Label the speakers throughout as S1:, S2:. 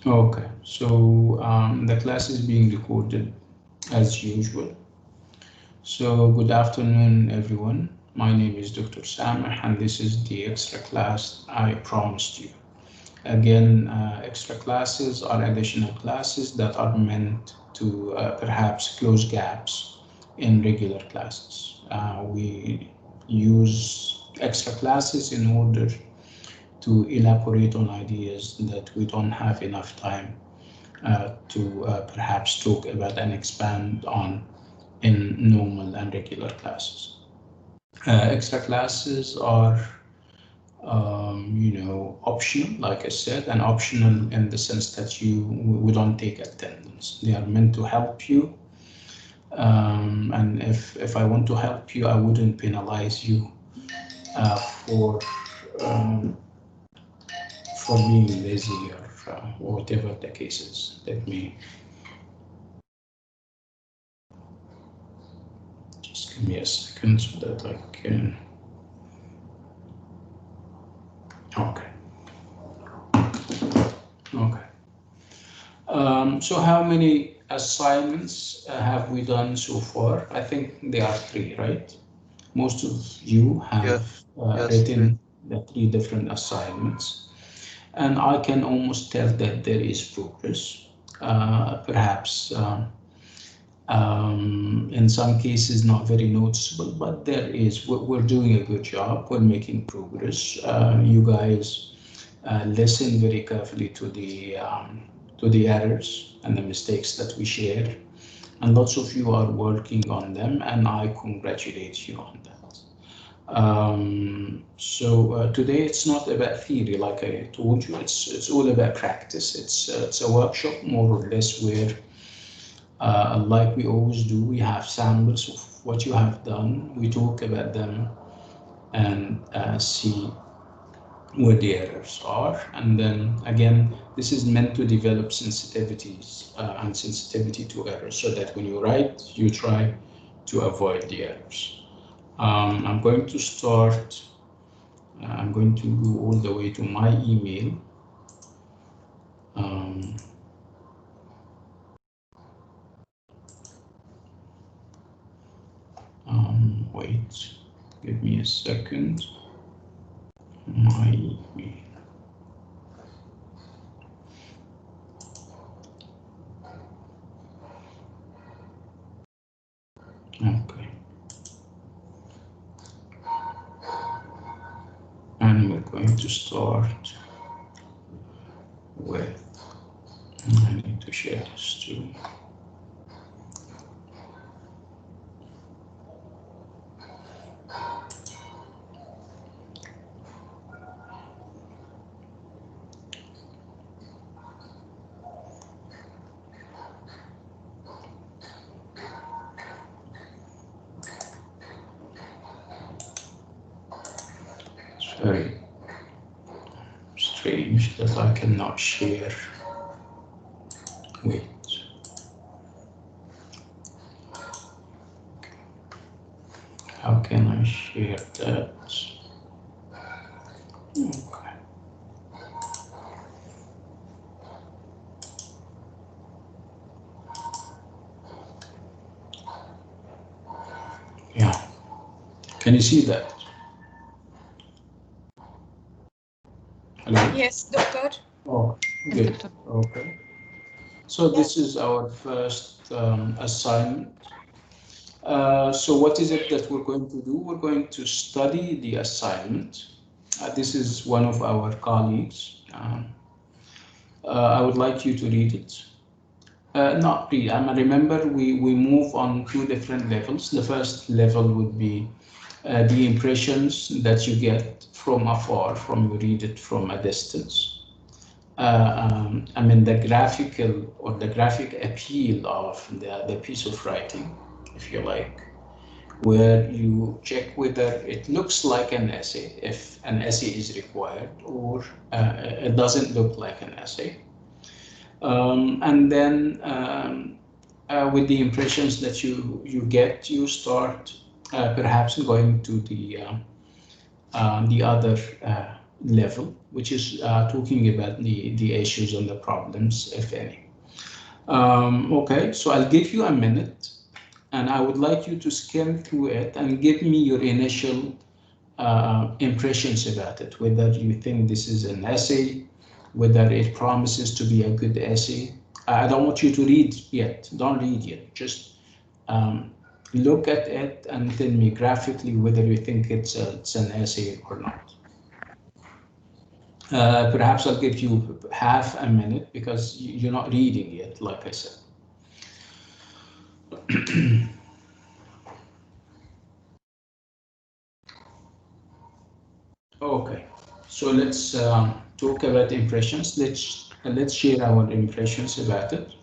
S1: Okay, so the class is being recorded as usual. So good afternoon, everyone. My name is Dr. Sameh, and this is the extra class I promised you. Again, extra classes are additional classes that are meant to perhaps close gaps in regular classes. We use extra classes in order to elaborate on ideas that we don't have enough time to perhaps talk about and expand on in normal and regular classes. Extra classes are, optional, like I said, and optional in the sense that we don't take attendance. They are meant to help you, and if I want to help you, I wouldn't penalize you for um, for being lazy or whatever the case is. Let me just give me a second so that I can. Okay. Okay. So how many assignments have we done so far? I think there are 3, right? Most of you have
S2: Yes, three.
S1: written the 3 different assignments, and I can almost tell that there is progress. Perhaps in some cases not very noticeable, but there is. We're doing a good job. We're making progress. You guys listen very carefully to the errors and the mistakes that we share, and lots of you are working on them, and I congratulate you on that. So today it's not about theory, like I told you. It's all about practice. It's a workshop more or less where, like we always do, we have samples of what you have done. We talk about them and see where the errors are. And then again, this is meant to develop sensitivities and sensitivity to errors so that when you write, you try to avoid the errors. I'm going to start, I'm going to go all the way to my email. Wait, give me a second. My email. Okay. And we're going to start with, I need to share this too. It's very strange that I cannot share. Wait. How can I share that? Okay. Yeah. Can you see that? Hello?
S3: Yes, doctor.
S1: Oh, good. Okay. So this is our first assignment. So what is it that we're going to do? We're going to study the assignment. This is one of our colleagues. I would like you to read it. Not read. I remember we move on 2 different levels. The first level would be the impressions that you get from afar, from you read it from a distance. The graphical or the graphic appeal of the piece of writing, if you like, where you check whether it looks like an essay, if an essay is required, or it doesn't look like an essay. And then with the impressions that you get, you start perhaps going to the other level, which is talking about the issues and the problems, if any. Okay, so I'll give you a minute, and I would like you to skim through it and give me your initial impressions about it, whether you think this is an essay, whether it promises to be a good essay. I don't want you to read yet. Don't read yet. Just look at it and tell me graphically whether you think it's an essay or not. Perhaps I'll give you half a minute because you're not reading yet, like I said. Okay, so let's talk about impressions. Let's share our impressions about it.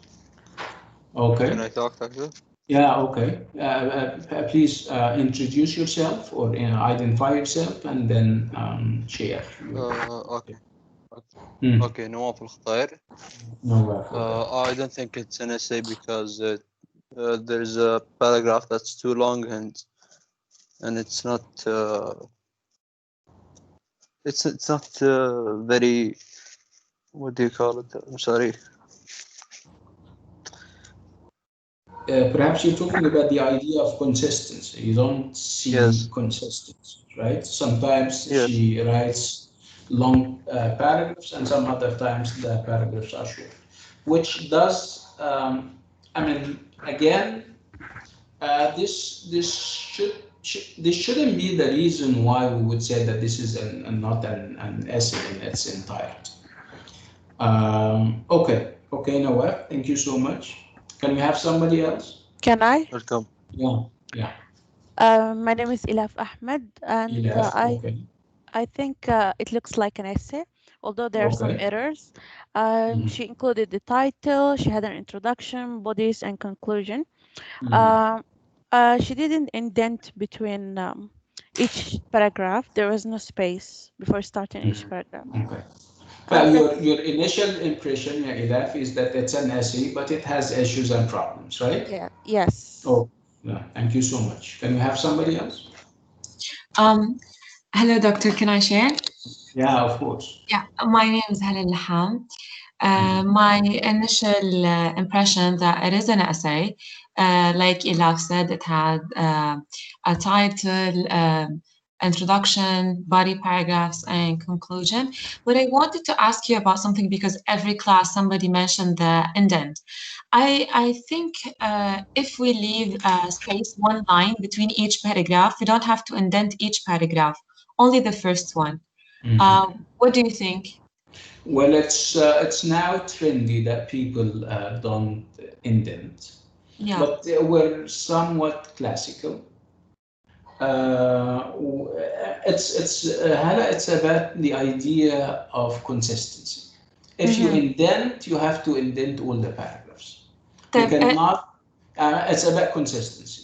S1: Okay.
S2: Can I talk, Doctor?
S1: Yeah, okay. Please introduce yourself or identify yourself and then share.
S2: Okay.
S1: Hmm.
S2: Okay, Nawaf Al-Khair.
S1: No,
S2: I don't think it's an essay because there's a paragraph that's too long and it's not it's not very, what do you call it? I'm sorry.
S1: Perhaps you're talking about the idea of consistency. You don't see
S2: Yes.
S1: consistency, right? Sometimes
S2: Yes.
S1: she writes long paragraphs, and some other times the paragraphs are short, which does, I mean, again, this shouldn't be the reason why we would say that this is not an essay in its entirety. Okay, Nawaf, thank you so much. Can we have somebody else?
S3: Can I?
S2: Welcome.
S1: Yeah.
S3: My name is Ilaf Ahmed, and
S1: Elaf, okay.
S3: I think it looks like an essay, although there are some
S1: Okay.
S3: errors.
S1: Mhm.
S3: She included the title, she had an introduction, bodies, and conclusion.
S1: Mhm.
S3: Um, she didn't indent between each paragraph. There was no space before starting each
S1: Mhm.
S3: paragraph.
S1: Okay. Well,
S3: That's
S1: your initial impression, yeah, Elaf, is that it's an essay, but it has issues and problems, right?
S3: yeah, yes.
S1: Oh, yeah. Thank you so much. Can we have somebody else?
S4: Um, Hello, doctor. Can I share?
S1: Yeah, of course.
S4: Yeah, my name is Halil Laham.
S1: Mhm.
S4: My initial impression that it is an essay, like Ilaf said, it had a title, introduction, body paragraphs, and conclusion. But I wanted to ask you about something because every class somebody mentioned the indent. I think if we leave space one line between each paragraph, we don't have to indent each paragraph, only the first one.
S1: Mhm.
S4: What do you think?
S1: Well, it's now trendy that people don't indent,
S4: Yeah,
S1: but we're somewhat classical. Hala, it's about the idea of consistency. If you
S4: mm-hmm.
S1: indent, you have to indent all the paragraphs. You
S4: طب,
S1: cannot. It's about consistency.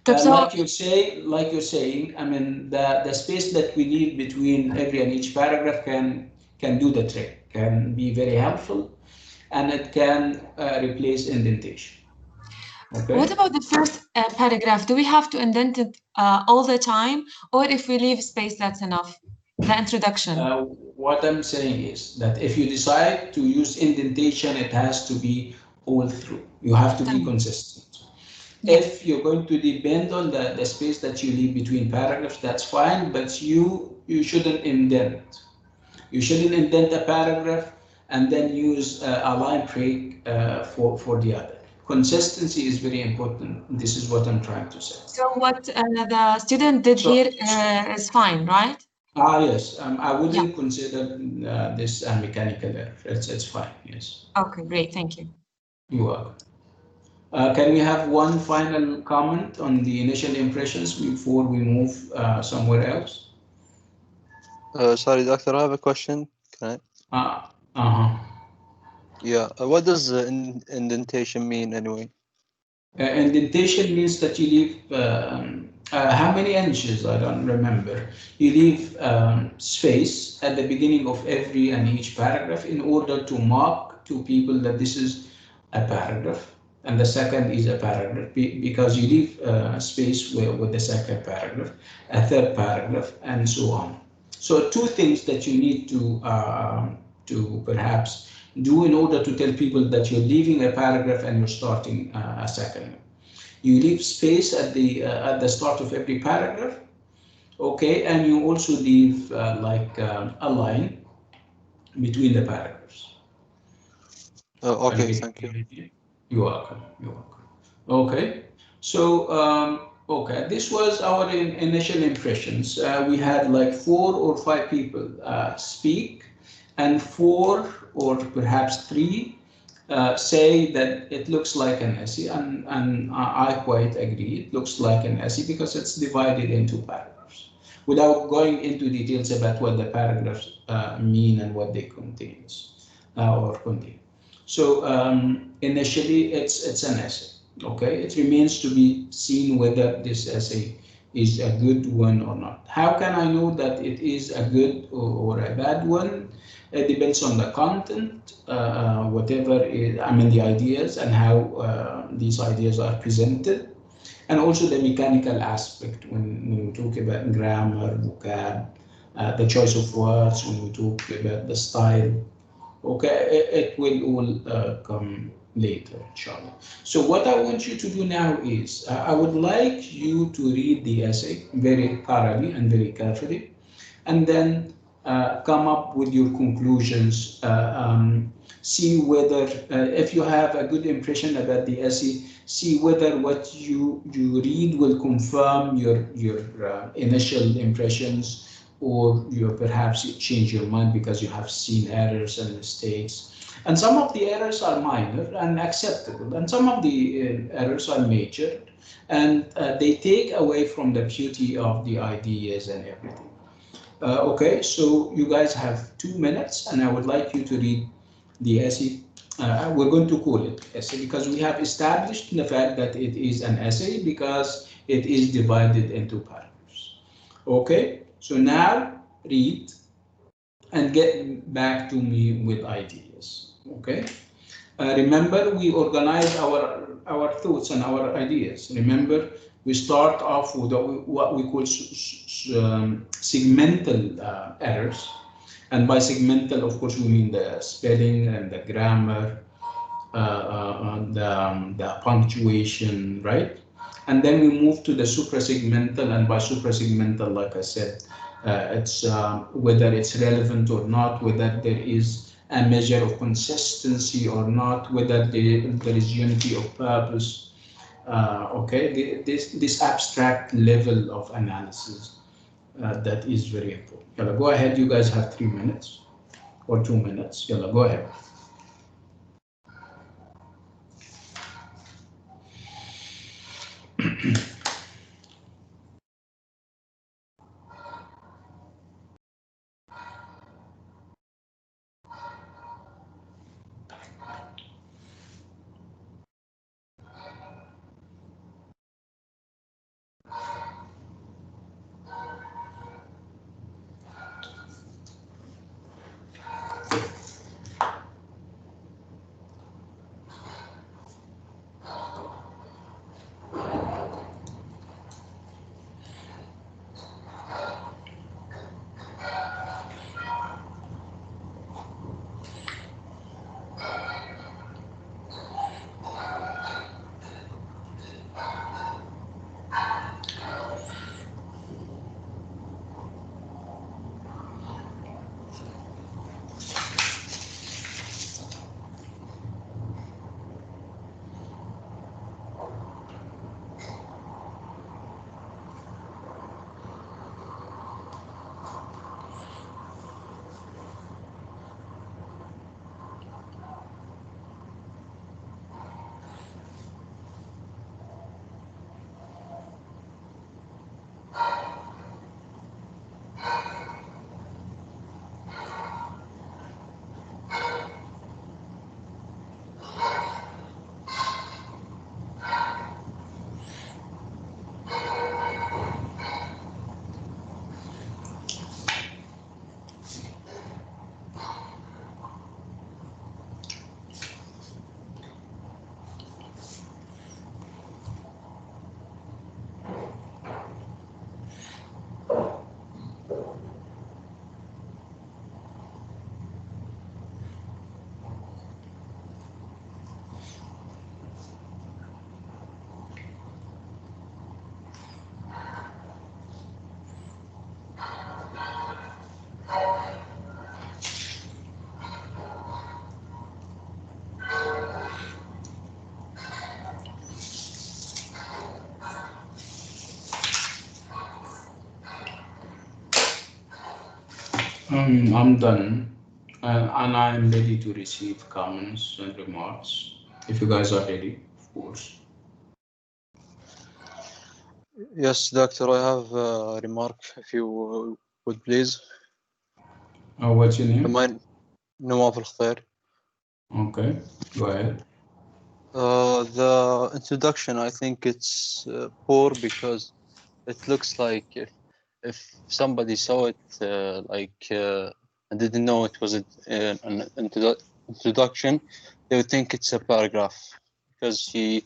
S4: طب so
S1: Like you're saying, I mean, the space that we leave between every and each paragraph can do the trick, can be very helpful, and it can replace indentation.
S4: what
S1: Okay.
S4: about the first paragraph? Do we have to indent it all the time, or if we leave space, that's enough? The introduction.
S1: What I'm saying is that if you decide to use indentation, it has to be all through. You have to be
S4: تمام.
S1: consistent.
S4: Yeah,
S1: If you're going to depend on the space that you leave between paragraphs, that's fine, but you shouldn't indent. You shouldn't indent a paragraph and then use a line break for the other. Consistency is very important. This is what I'm trying to say.
S4: so what the student did
S1: So,
S4: here is fine, right?
S1: yes, I
S4: Yeah,
S1: wouldn't consider this a mechanical error. It's fine, yes.
S4: okay, great, thank you.
S1: You are. Can we have one final comment on the initial impressions before we move somewhere else?
S2: Sorry, Doctor, I have a question. Can I?
S1: Uh-huh.
S2: Yeah. What does indentation mean anyway?
S1: Indentation means that you leave how many inches? I don't remember. You leave space at the beginning of every and each paragraph in order to mark to people that this is a paragraph and the second is a paragraph because you leave space with the second paragraph, a third paragraph, and so on. So two things that you need to perhaps do in order to tell people that you're leaving a paragraph and you're starting a second one. You leave space at the start of every paragraph, okay, and you also leave a line between the paragraphs.
S2: Okay, thank you.
S1: You're welcome. You're welcome. Okay. So, okay, this was our initial impressions. We had like 4 or 5 people speak, and 4 or perhaps 3 say that it looks like an essay, and I quite agree. It looks like an essay because it's divided into paragraphs, without going into details about what the paragraphs mean and what they contains or contain. So initially, it's an essay. Okay, it remains to be seen whether this essay is a good one or not. How can I know that it is a good or a bad one? It depends on the content, whatever is, I mean, the ideas and how these ideas are presented, and also the mechanical aspect when we talk about grammar, vocab, the choice of words, when we talk about the style. Okay, it will all come later, inshallah. So what I want you to do now is, I would like you to read the essay very thoroughly and very carefully, and then come up with your conclusions. See whether, if you have a good impression about the essay, see whether what you read will confirm your initial impressions, or you perhaps change your mind because you have seen errors and mistakes. And some of the errors are minor and acceptable, and some of the errors are major, and they take away from the beauty of the ideas and everything. Okay, so you guys have 2 minutes, and I would like you to read the essay. We're going to call it essay because we have established the fact that it is an essay because it is divided into paragraphs. Okay, so now read and get back to me with ideas. Okay, remember, we organize our thoughts and our ideas. Remember, we start off with what we call segmental errors, and by segmental, of course, we mean the spelling and the grammar, the punctuation, right? And then we move to the suprasegmental, and by suprasegmental, like I said, it's whether it's relevant or not, whether there is a measure of consistency or not, whether there is unity of purpose. Okay, this abstract level of analysis that is very important. Yalla, go ahead. You guys have 3 minutes or 2 minutes. Yalla, go ahead. I'm done, and I'm ready to receive comments and remarks. If you guys are ready, of course.
S2: Yes, doctor, I have a remark, if you would please.
S1: What's your name?
S2: Mine نواف الخير.
S1: Okay, go ahead.
S2: The introduction, I think it's poor because it looks like if somebody saw it and didn't know it was an introduction, they would think it's a paragraph because she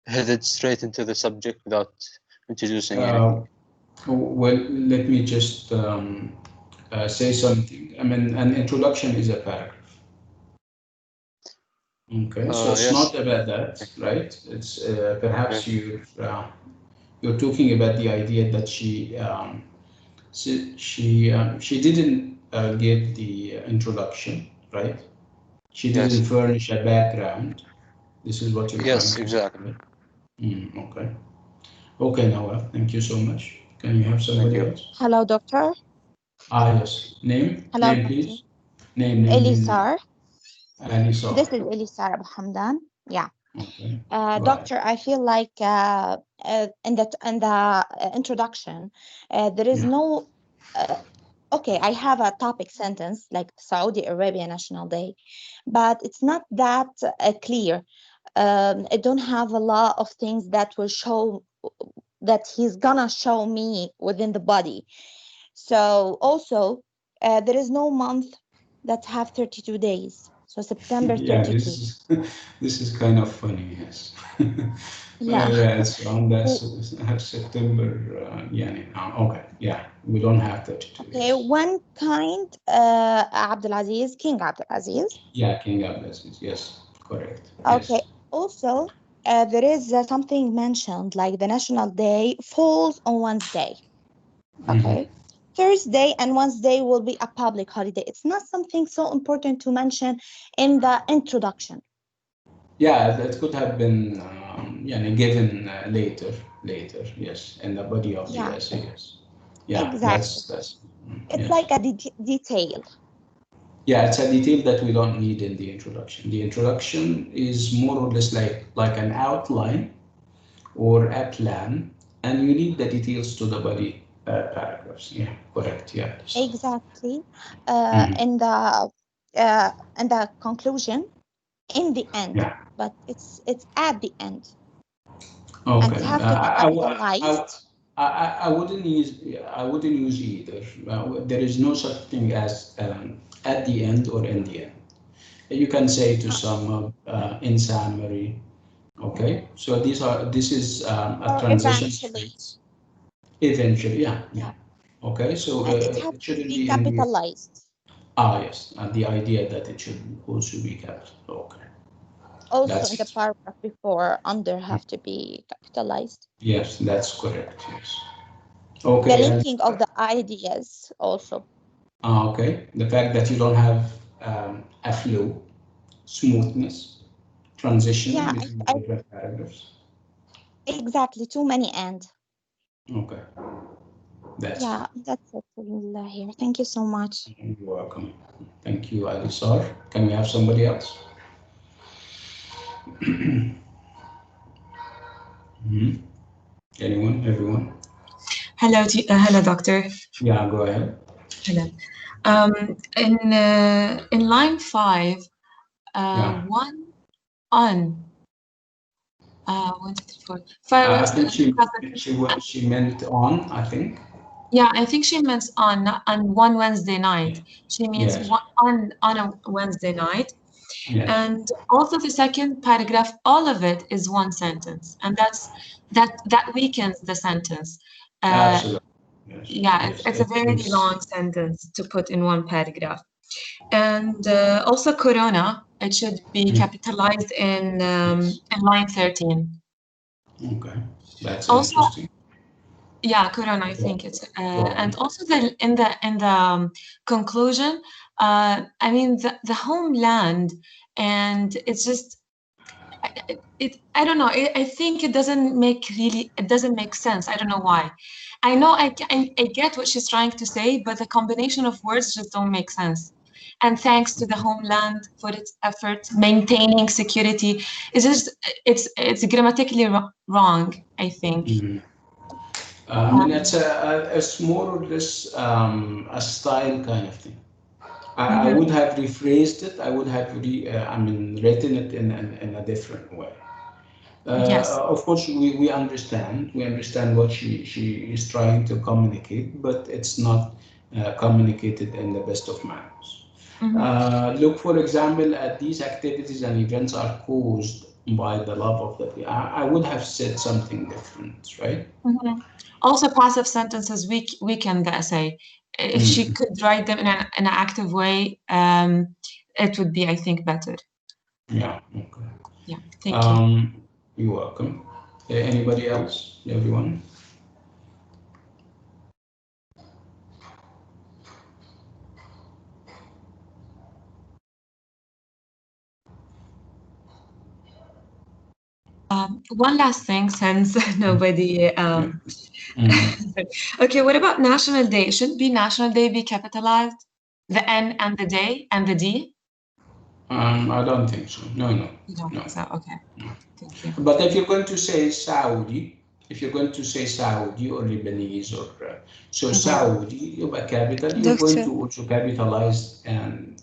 S2: headed straight into the subject without introducing anything.
S1: Well, let me just say something. I mean, an introduction is a paragraph. Okay, so it's
S2: Yes.
S1: not about that, right? It's perhaps
S2: Okay.
S1: you're talking about the idea that she didn't give the introduction, right? She didn't
S2: Yes.
S1: furnish a background. This is what you're trying
S2: Yes,
S1: to say.
S2: exactly.
S1: Okay. Okay, Nawal, thank you so much. Can you have
S2: Thank
S1: somebody
S2: you.
S1: else?
S5: Hello, doctor.
S1: Yes. Name,
S5: Hello,
S1: name,
S5: doctor.
S1: please. Name.
S5: Elisar.
S1: Anissa.
S5: This is Elisar Abu Hamdan. Yeah.
S1: Okay. Right.
S5: Doctor, I feel like in the introduction, there is
S1: Yeah.
S5: no. Okay, I have a topic sentence like Saudi Arabia National Day, but it's not that clear. I don't have a lot of things that will show that he's gonna show me within the body. So also, there is no month that have 32 days. So September
S1: Yeah,
S5: 32.
S1: this is kind of funny, yes.
S5: Yeah.
S1: Yeah, it's on that
S5: W-
S1: September. Yeah. Okay. Yeah, we don't have 32
S5: Okay,
S1: days.
S5: one kind, Abdulaziz, King Abdulaziz.
S1: Yeah, King Abdulaziz. Yes, correct.
S5: Okay,
S1: Yes.
S5: also, there is something mentioned like the National Day falls on Wednesday.
S1: Mm-hmm.
S5: Okay. Thursday and Wednesday will be a public holiday. It's not something so important to mention in the introduction.
S1: Yeah, that could have been yeah, given later. Yes, in the body of the
S5: Yeah,
S1: essay. Yes. Yeah,
S5: exactly. It's
S1: yes.
S5: like a detail.
S1: Yeah, it's a detail that we don't need in the introduction. The introduction is more or less like an outline or a plan, and you need the details to the body paragraphs. Yeah, correct. Yeah.
S5: Exactly.
S1: Mhm.
S5: In the conclusion, in the end,
S1: Yeah.
S5: but it's at the end, and it
S1: Okay.
S5: have to be capitalized.
S1: I wouldn't use either. There is no such thing as at the end or in the end. You can say to
S5: uh,
S1: sum up, in summary. Okay. So this is a
S5: or
S1: transition
S5: eventually.
S1: phase. Eventually, yeah.
S5: Yeah,
S1: Okay. So
S5: and it have
S1: it
S5: to
S1: shouldn't
S5: be
S1: be in the.
S5: capitalized.
S1: Yes. The idea that it should also be kept. Okay.
S5: Also, in the
S1: That's
S5: paragraph before, under have to be capitalized.
S1: yes. That's correct. Yes.
S5: The
S1: Okay. And
S5: linking of the ideas also.
S1: okay. The fact that you don't have a flow, smoothness, transitioning
S5: Yeah,
S1: between the
S5: I
S1: different paragraphs.
S5: exactly too many and.
S1: Okay. That's
S5: Yeah, that's it here. Thank you so much.
S1: You're welcome. Thank you, Alisar. Can we have somebody else? Mhm. Anyone? Everyone?
S4: Hello, doctor.
S1: Yeah, go ahead.
S4: Hello. In line 5,
S1: Yeah.
S4: one on 1, 2, 3, 4, 5.
S1: I think she meant on, I think.
S4: Yeah, I think she means on one Wednesday night.
S1: Yeah.
S4: She means
S1: Yes.
S4: on a Wednesday night.
S1: Yes.
S4: And also the second paragraph, all of it is one sentence, and that weakens the sentence.
S1: Absolutely. Yes.
S4: Yeah,
S1: Yes.
S4: it's a very long sentence to put in one paragraph. And also Corona, it should be capitalized
S1: Yes.
S4: in line 13.
S1: Okay. That's
S4: Also,
S1: interesting.
S4: yeah, Corona, I think it's
S1: Go
S4: and
S1: on.
S4: also in the conclusion, I mean the homeland, and it's just I don't know. I think it doesn't make sense. I don't know why. I know I get what she's trying to say, but the combination of words just don't make sense. And thanks to the homeland for its effort maintaining security. It's grammatically wrong, I think.
S1: I mean, it's more or less a style kind of thing. I would have rephrased it. I would have written it in a different way.
S4: Yes.
S1: Of course, we understand. We understand what she is trying to communicate, but it's not communicated in the best of manners. Look, for example, at these activities and events are caused by the love of the people. I would have said something different, right?
S4: Also, passive sentences weaken the essay. If she could write them in an active way, it would be, I think, better.
S1: Yeah. Okay.
S4: Yeah. Thank you.
S1: You're welcome. Anybody else? Everyone?
S4: One last thing, since nobody. Okay, what about National Day? Should be National Day be capitalized? The N and the day and the D?
S1: I don't think so. No.
S4: You don't think so? Okay. Thank you.
S1: But if you're going to say Saudi, or Lebanese or Saudi, you have capital. You're going to also capitalize N,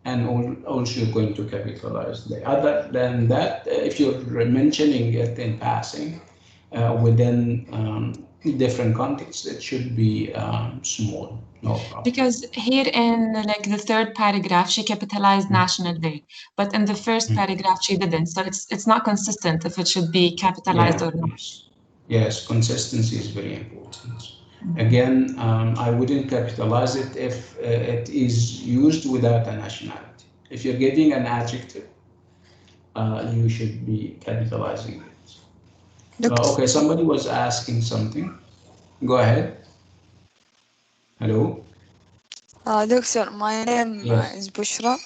S1: and also you're going to capitalize the. Other than that, if you're mentioning it in passing within different contexts, it should be small. No problem.
S4: Because here in like the third paragraph, she capitalized National Day, but in the first paragraph she didn't. So it's not consistent if it should be capitalized or not.
S1: Yes, consistency is very important. Again, I wouldn't capitalize it if it is used without a nationality. If you're getting an adjective, you should be capitalizing it. Okay, somebody was asking something. Go ahead. Hello?
S6: Doctor, my name is Bushra.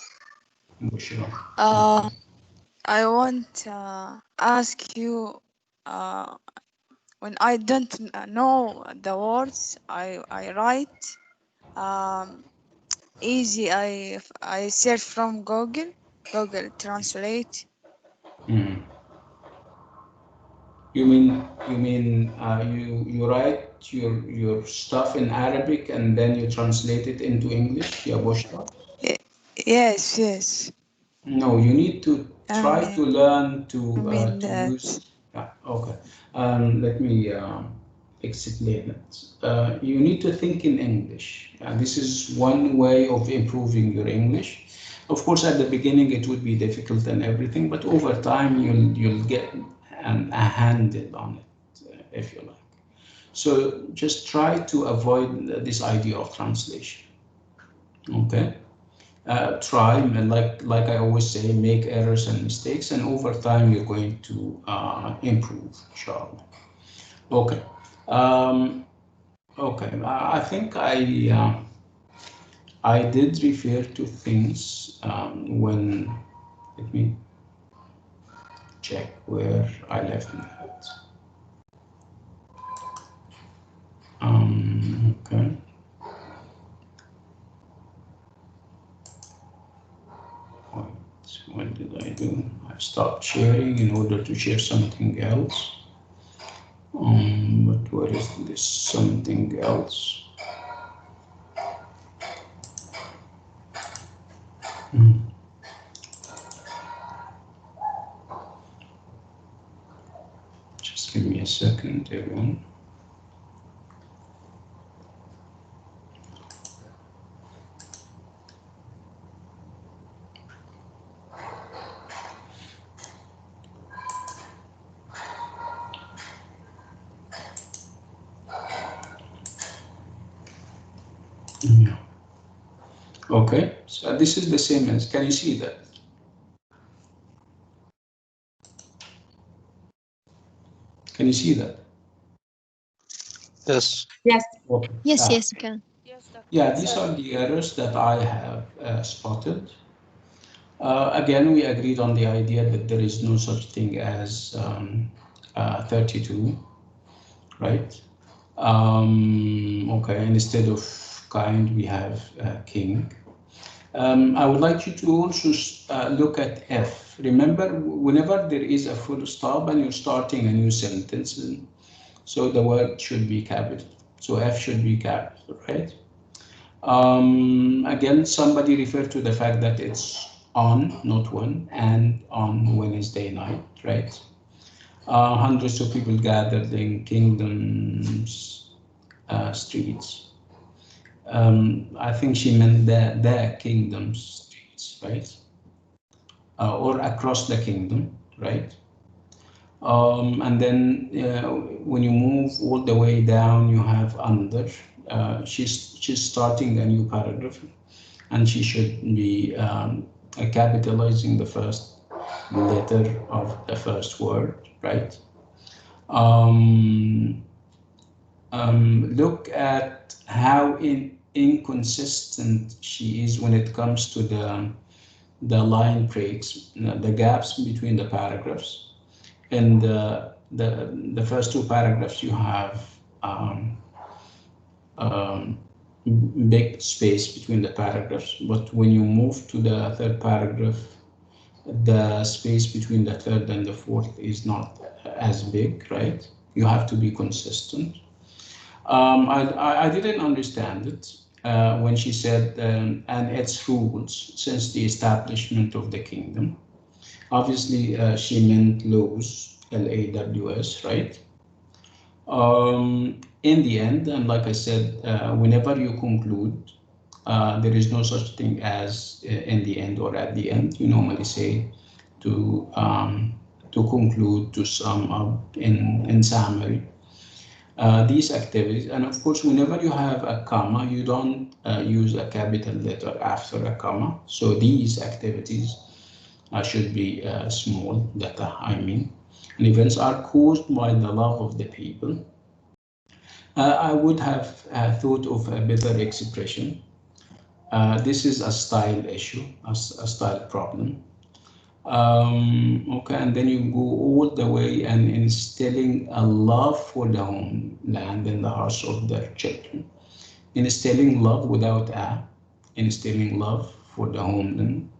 S1: Bushra.
S6: I want to ask you, when I don't know the words I write, easy, I search from Google Translate.
S1: You mean you write your stuff in Arabic and then you translate it into English, ya Bushra?
S6: Yes.
S1: No, you need to try to learn to
S6: that.
S1: use. Okay. Let me explain it. You need to think in English. This is one way of improving your English. Of course, at the beginning it would be difficult and everything, but over time you'll get a handle on it, if you like. So just try to avoid this idea of translation. Okay. Try, and like I always say, make errors and mistakes, and over time you're going to improve, inshallah. Okay. Okay. I think I did refer to things when. Let me check where I left that. Okay. What did I do? I stopped sharing in order to share something else. But where is this something else? Just give me a second, everyone. Okay, so this is the same as, can you see that? Can you see that?
S2: Yes.
S4: Yes.
S1: Okay.
S7: Yes, you can.
S1: Yeah, these are the errors that I have spotted. Again, we agreed on the idea that there is no such thing as 32, right? Okay, instead of kind, we have king. I would like you to also look at F. Remember, whenever there is a full stop and you're starting a new sentence, so the word should be capital. So F should be capital, right? Again, somebody referred to the fact that it's on, not one, and on Wednesday night, right? Hundreds of people gathered in Kingdom's streets. I think she meant the Kingdom streets, right? Or across the kingdom, right? And then when you move all the way down, you have under. She's starting a new paragraph, and she should be capitalizing the first letter of the first word, right? Look at how inconsistent she is when it comes to the line breaks, the gaps between the paragraphs. In the first two paragraphs, you have big space between the paragraphs, but when you move to the third paragraph, the space between the third and the fourth is not as big, right? You have to be consistent. I didn't understand it when she said, and its rules since the establishment of the kingdom. Obviously, she meant laws, LAWS, right? In the end, and like I said, whenever you conclude, there is no such thing as in the end or at the end. You normally say to conclude, to sum up, in summary. These activities, and of course, whenever you have a comma, you don't use a capital letter after a comma. So these activities should be small, data, I mean. And events are caused by the love of the people. I would have thought of a better expression. This is a style issue, a style problem. Okay, and then you go all the way and instilling a love for the homeland in the hearts of their children. Instilling love without a, instilling love for the homeland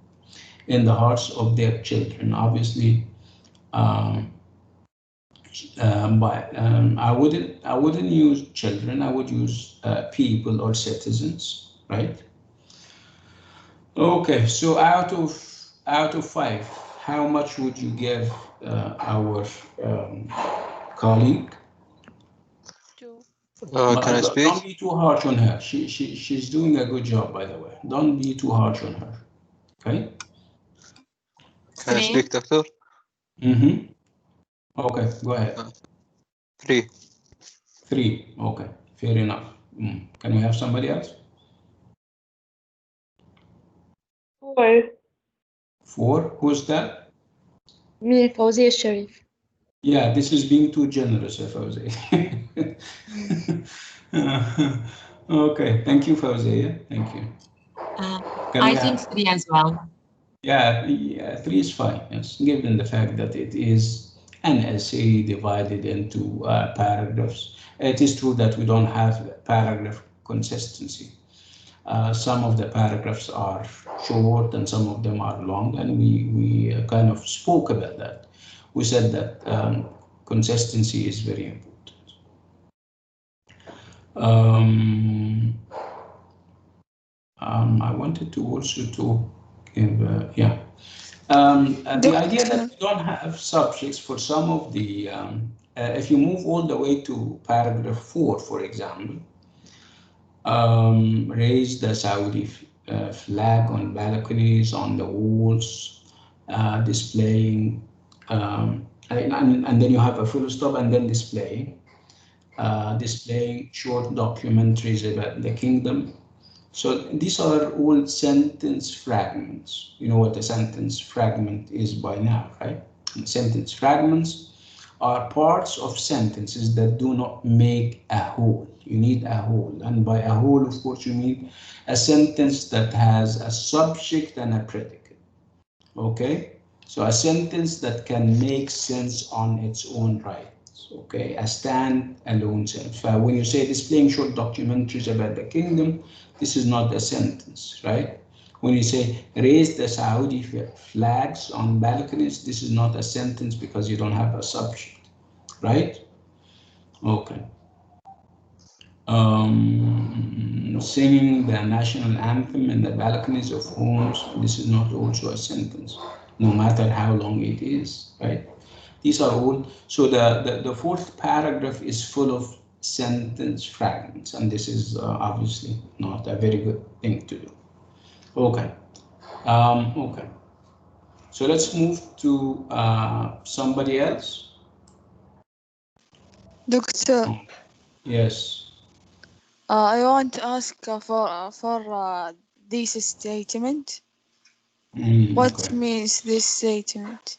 S1: in the hearts of their children. Obviously, I wouldn't use children. I would use people or citizens, right? Okay, so out of 5, how much would you give our colleague?
S3: 2.
S2: Can I speak?
S1: Don't be too harsh on her. She's doing a good job, by the way. Don't be too harsh on her. Okay.
S2: Can I speak, Doctor?
S1: Mm-hmm. Okay, go ahead.
S2: 3.
S1: 3. Okay, fair enough. Can we have somebody else?
S7: 4.
S1: 4. Who's that?
S7: Me, Fawzia Sharif.
S1: Yeah, this is being too generous, Fawzia. Okay, thank you, Fawzia. Thank you.
S4: I think 3 as well.
S1: Yeah, 3 is fine, yes, given the fact that it is an essay divided into paragraphs. It is true that we don't have paragraph consistency. Some of the paragraphs are short and some of them are long, and we kind of spoke about that. We said that consistency is very important. I wanted to also talk about, the idea that we don't have subjects for some of the, if you move all the way to paragraph 4, for example, raise the Saudi flag on balconies, on the walls, displaying, and then you have a full stop and then displaying short documentaries about the kingdom. So these are all sentence fragments. You know what a sentence fragment is by now, right? And sentence fragments are parts of sentences that do not make a whole. You need a whole, and by a whole, of course, you mean a sentence that has a subject and a predicate. Okay, so a sentence that can make sense on its own right. okay, a stand-alone sentence. So when you say displaying short documentaries about the kingdom, this is not a sentence, right? When you say raise the Saudi flags on balconies, this is not a sentence because you don't have a subject, right? Okay. Singing the national anthem in the balconies of homes, this is not also a sentence, no matter how long it is, right? These are all, so the fourth paragraph is full of sentence fragments, and this is obviously not a very good thing to do. Okay, okay. So let's move to somebody else.
S6: Doctor,
S1: Yes.
S6: I want to ask for this statement. What
S1: Okay.
S6: means this statement?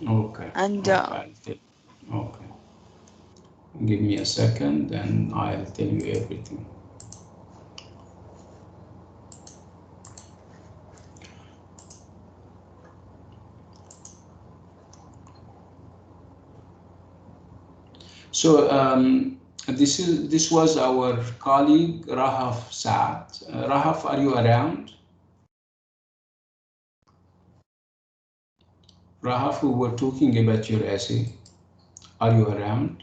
S1: Okay.
S6: And
S1: Okay. Okay. Give me a second and I'll tell you everything. So this was our colleague Rahaf Saad. Rahaf, are you around? Rahaf, we were talking about your essay. Are you around?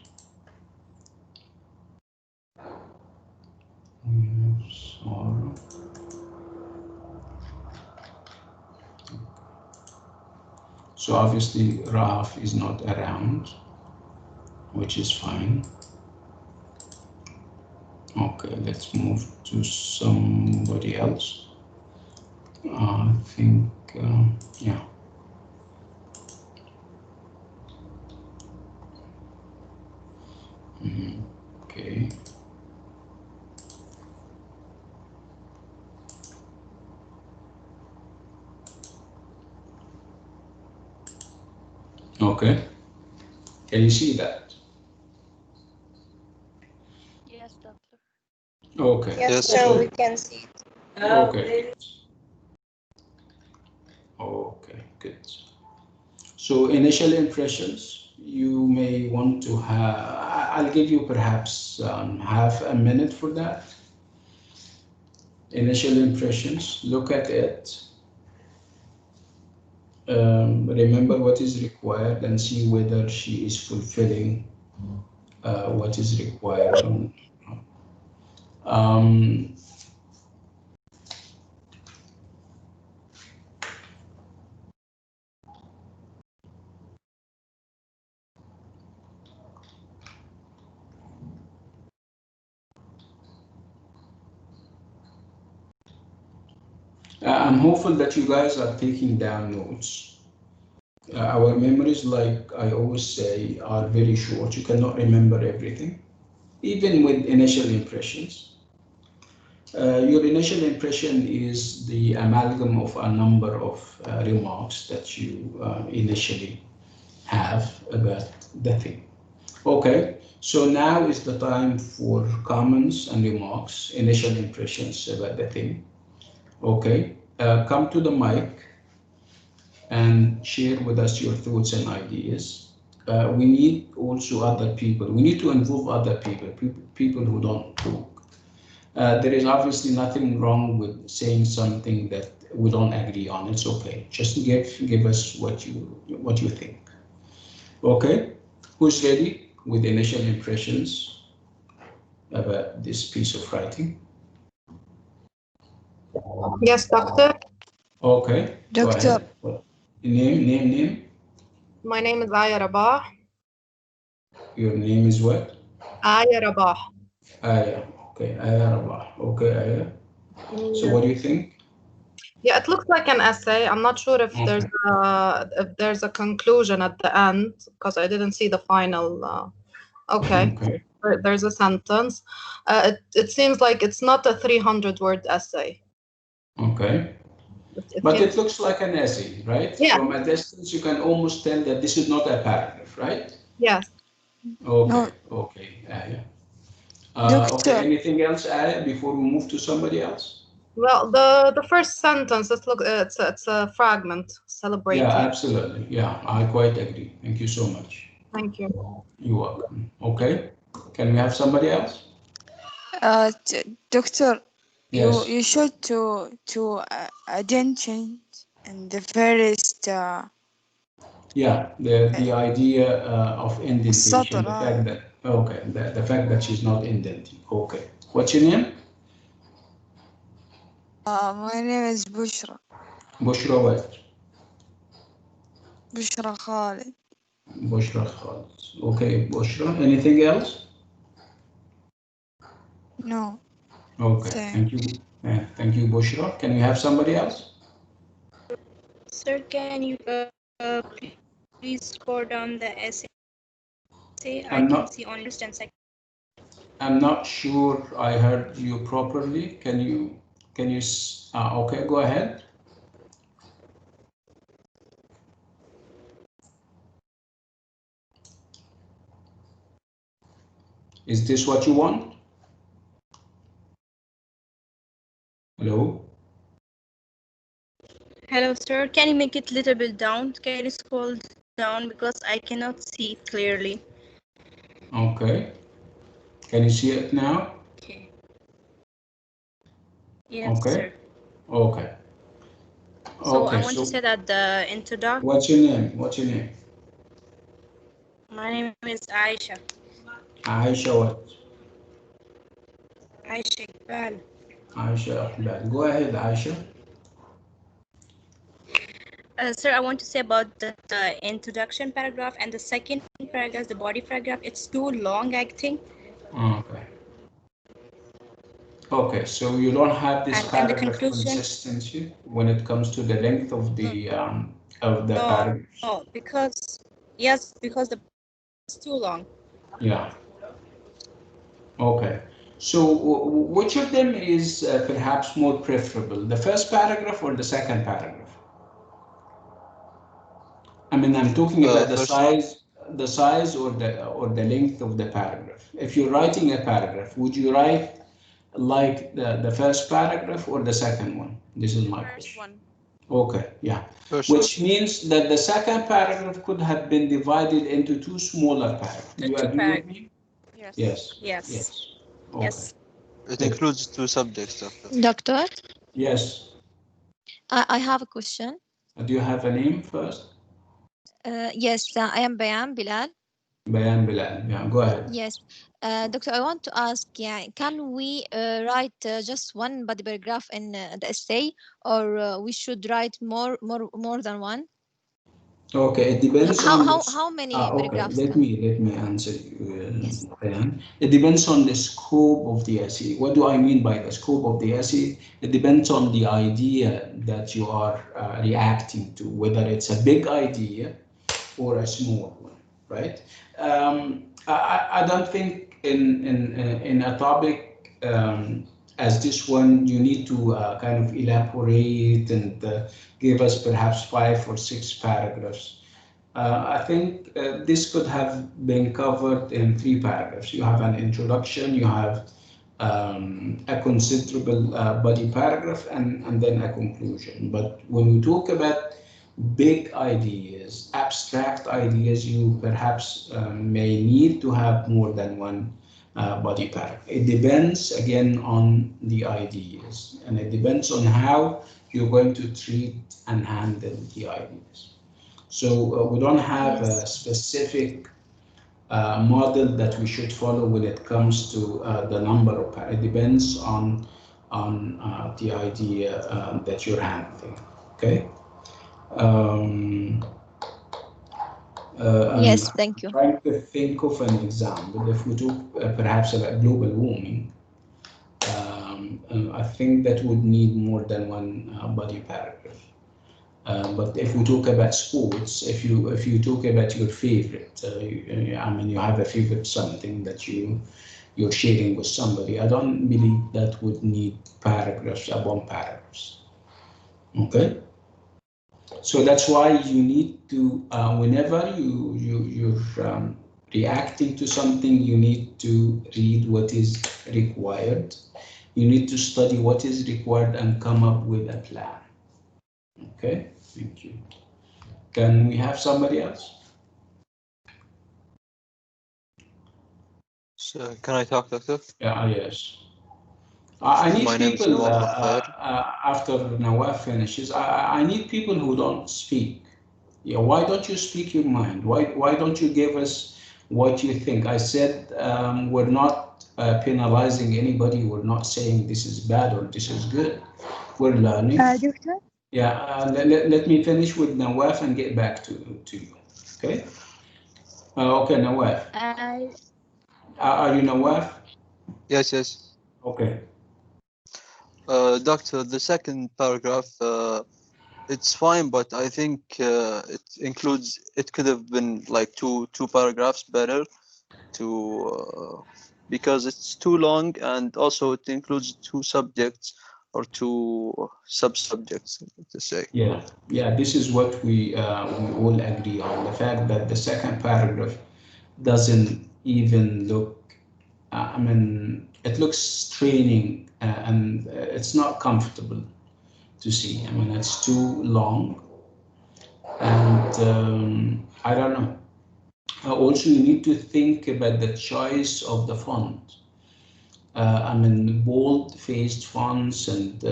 S1: Sorry. So obviously Rahaf is not around, which is fine. Okay, let's move to somebody else. I think, yeah. Okay. Okay. Can you see that?
S3: Yes, doctor.
S1: Okay.
S2: Yes,
S7: Yes,
S2: sir.
S7: sir, we can see it.
S1: Okay. Okay, good. So initial impressions, you may want to have, I'll give you perhaps half a minute for that. Initial impressions, look at it. Remember what is required and see whether she is fulfilling what is required. I'm hopeful that you guys are taking down notes. Our memories, like I always say, are very short. You cannot remember everything, even with initial impressions. Your initial impression is the amalgam of a number of remarks that you initially have about the thing. Okay, so now is the time for comments and remarks, initial impressions about the thing. Okay, come to the mic and share with us your thoughts and ideas. We need also other people. We need to involve other people, people who don't talk. There is obviously nothing wrong with saying something that we don't agree on. It's okay. Just give us what you think. Okay, who's ready with initial impressions about this piece of writing?
S7: Yes, doctor.
S1: Okay, go
S6: Doctor,
S1: ahead. Name.
S7: My name is Aya Rabah.
S1: Your name is what?
S7: Aya Rabah.
S1: Aya. Okay, Aya Rabah. Okay, Aya. So what do you think?
S7: Yeah, it looks like an essay. I'm not sure if
S1: Okay.
S7: there's a conclusion at the end because I didn't see the final. Okay.
S1: Okay.
S7: There's a sentence. It seems like it's not a 300-word essay.
S1: Okay.
S7: It
S1: But
S7: seems,
S1: it looks like an essay, right?
S7: yeah.
S1: From a distance, you can almost tell that this is not a paragraph, right?
S7: Yes.
S1: Okay.
S6: no,
S1: Okay, Aya.
S6: Doctor,
S1: Okay, anything else, Aya, before we move to somebody else?
S7: Well, the first sentence, it's a fragment
S1: Yeah,
S7: celebrating.
S1: absolutely. Yeah, I quite agree. Thank you so much.
S7: Thank you.
S1: You're welcome. Okay. Can we have somebody else?
S6: Doctor,
S1: Yes.
S6: you should to attention in the first
S1: Yeah, the idea of indentation,
S6: السطر
S1: the
S6: هذا.
S1: fact that okay, the fact that she's not indenting. Okay. What's your name?
S6: My name is Bushra.
S1: Bushra what?
S6: Bushra Khalid.
S1: Bushra Khalid. Okay, Bushra. Anything else?
S6: No.
S1: Okay.
S6: Thank
S1: Thank you. Thank you, Bushra. Can we have somebody else?
S8: Sir, can you please scroll down the essay? I can see only first and second.
S1: I'm not sure I heard you properly. Can you okay, go ahead. Is this what you want? Hello?
S8: Hello, sir. Can you make it a little bit down? Can you scroll down because I cannot see it clearly?
S1: Okay. Can you see it now?
S8: Okay. Yes,
S1: Okay.
S8: sir.
S1: Okay.
S8: So
S1: Okay.
S8: I want to say that the introduction.
S1: What's your name? What's your name?
S8: My name is Aisha.
S1: Aisha what?
S8: Aisha Iqbal.
S1: Aisha Iqbal. Go ahead, Aisha.
S8: Sir, I want to say about the introduction paragraph and the second paragraph, the body paragraph. It's too long, I think.
S1: Okay. Okay, so you don't have this
S8: And the
S1: paragraph
S8: conclusion.
S1: consistency when it comes to the length of the paragraphs.
S8: No, because because it's too long.
S1: Yeah. Okay. So which of them is perhaps more preferable, the first paragraph or the second paragraph? I mean, I'm talking about the
S2: First one.
S1: size or the length of the paragraph. If you're writing a paragraph, would you write like the first paragraph or the second one? This is my
S3: First
S1: question.
S3: one.
S1: Okay, yeah.
S2: First one.
S1: Which means that the second paragraph could have been divided into two smaller paragraphs. Do you agree with me?
S3: Yes.
S1: Yes.
S8: Yes.
S1: Yes. Okay.
S8: Yes.
S2: It includes two subjects, Doctor.
S9: Doctor,
S1: Yes.
S9: I have a question.
S1: Do you have a name first?
S9: Yes, I am Bayan Bilal.
S1: Bayan Bilal. Yeah, go ahead.
S9: Yes. Doctor, I want to ask, yeah, can we write just one body paragraph in the essay, or we should write more than one?
S1: Okay, it depends on
S9: How many
S1: okay,
S9: paragraphs
S1: let
S9: can
S1: me answer you,
S9: Yes.
S1: Bayan. It depends on the scope of the essay. What do I mean by the scope of the essay? It depends on the idea that you are reacting to, whether it's a big idea or a small one, right? I don't think in a topic as this one you need to kind of elaborate and give us perhaps 5 or 6 paragraphs. I think this could have been covered in 3 paragraphs. You have an introduction, you have a considerable body paragraph, and then a conclusion. But when we talk about big ideas, abstract ideas, you perhaps may need to have more than one body paragraph. It depends again on the ideas, and it depends on how you're going to treat and handle the ideas. So we don't have a specific model that we should follow when it comes to the number of paragraphs. It depends on the idea that you're handling. Okay. Um,
S9: Yes,
S1: I'm
S9: thank you.
S1: trying to think of an example. If we talk perhaps about global warming, I think that would need more than one body paragraph. But if we talk about sports, if you talk about your favorite, I mean, you have a favorite something that you're sharing with somebody. I don't believe that would need paragraphs upon paragraphs. Okay. So that's why you need to, whenever you're reacting to something, you need to read what is required. You need to study what is required and come up with a plan. Okay, thank you. Can we have somebody else?
S2: Can I talk, Doctor?
S1: Yeah, yes. I need
S2: My name is
S1: people,
S2: Nawaf Khair.
S1: after Nawaf finishes, I need people who don't speak. Yeah, why don't you speak your mind? Why don't you give us what you think? I said we're not penalizing anybody. We're not saying this is bad or this is good. We're learning.
S8: Doctor?
S1: Yeah, let me finish with Nawaf and get back to you. Okay? Okay, Nawaf. Are you Nawaf?
S2: Yes, yes.
S1: Okay.
S2: Doctor, the second paragraph, it's fine, but I think it could have been like two paragraphs better because it's too long, and also it includes two subjects or two sub-subjects, to say.
S1: Yeah. This is what we all agree on, the fact that the second paragraph doesn't even look. It looks straining and it's not comfortable to see. It's too long, and I don't know. Also, you need to think about the choice of the font. Bold-faced fonts and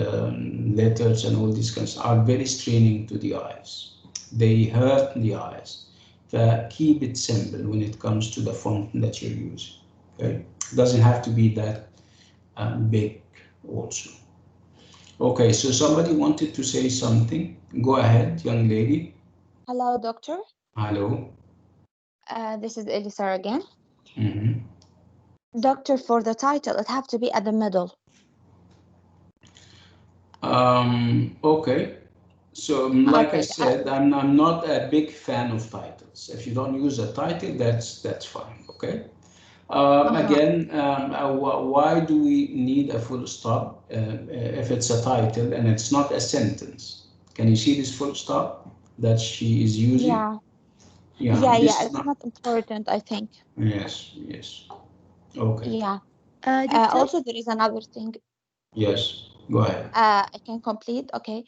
S1: letters and all these kinds are very straining to the eyes. They hurt the eyes. Keep it simple when it comes to the font that you're using. Okay, it doesn't have to be that big also. Okay, so somebody wanted to say something. Go ahead, young lady.
S5: Hello, doctor.
S1: Hello.
S5: This is Elisa again.
S1: Mm-hmm.
S5: Doctor, for the title, it have to be at the middle.
S1: Okay. So, like I said, I'm not a big fan of titles. If you don't use a title, that's fine. Okay. Again, why do we need a full stop if it's a title and it's not a sentence? Can you see this full stop that she is using?
S5: Yeah.
S1: This is
S5: It's not important, I think.
S1: Yes. Okay.
S5: Yeah. Also, there is another thing.
S1: Yes. Go ahead.
S5: I can complete. Okay.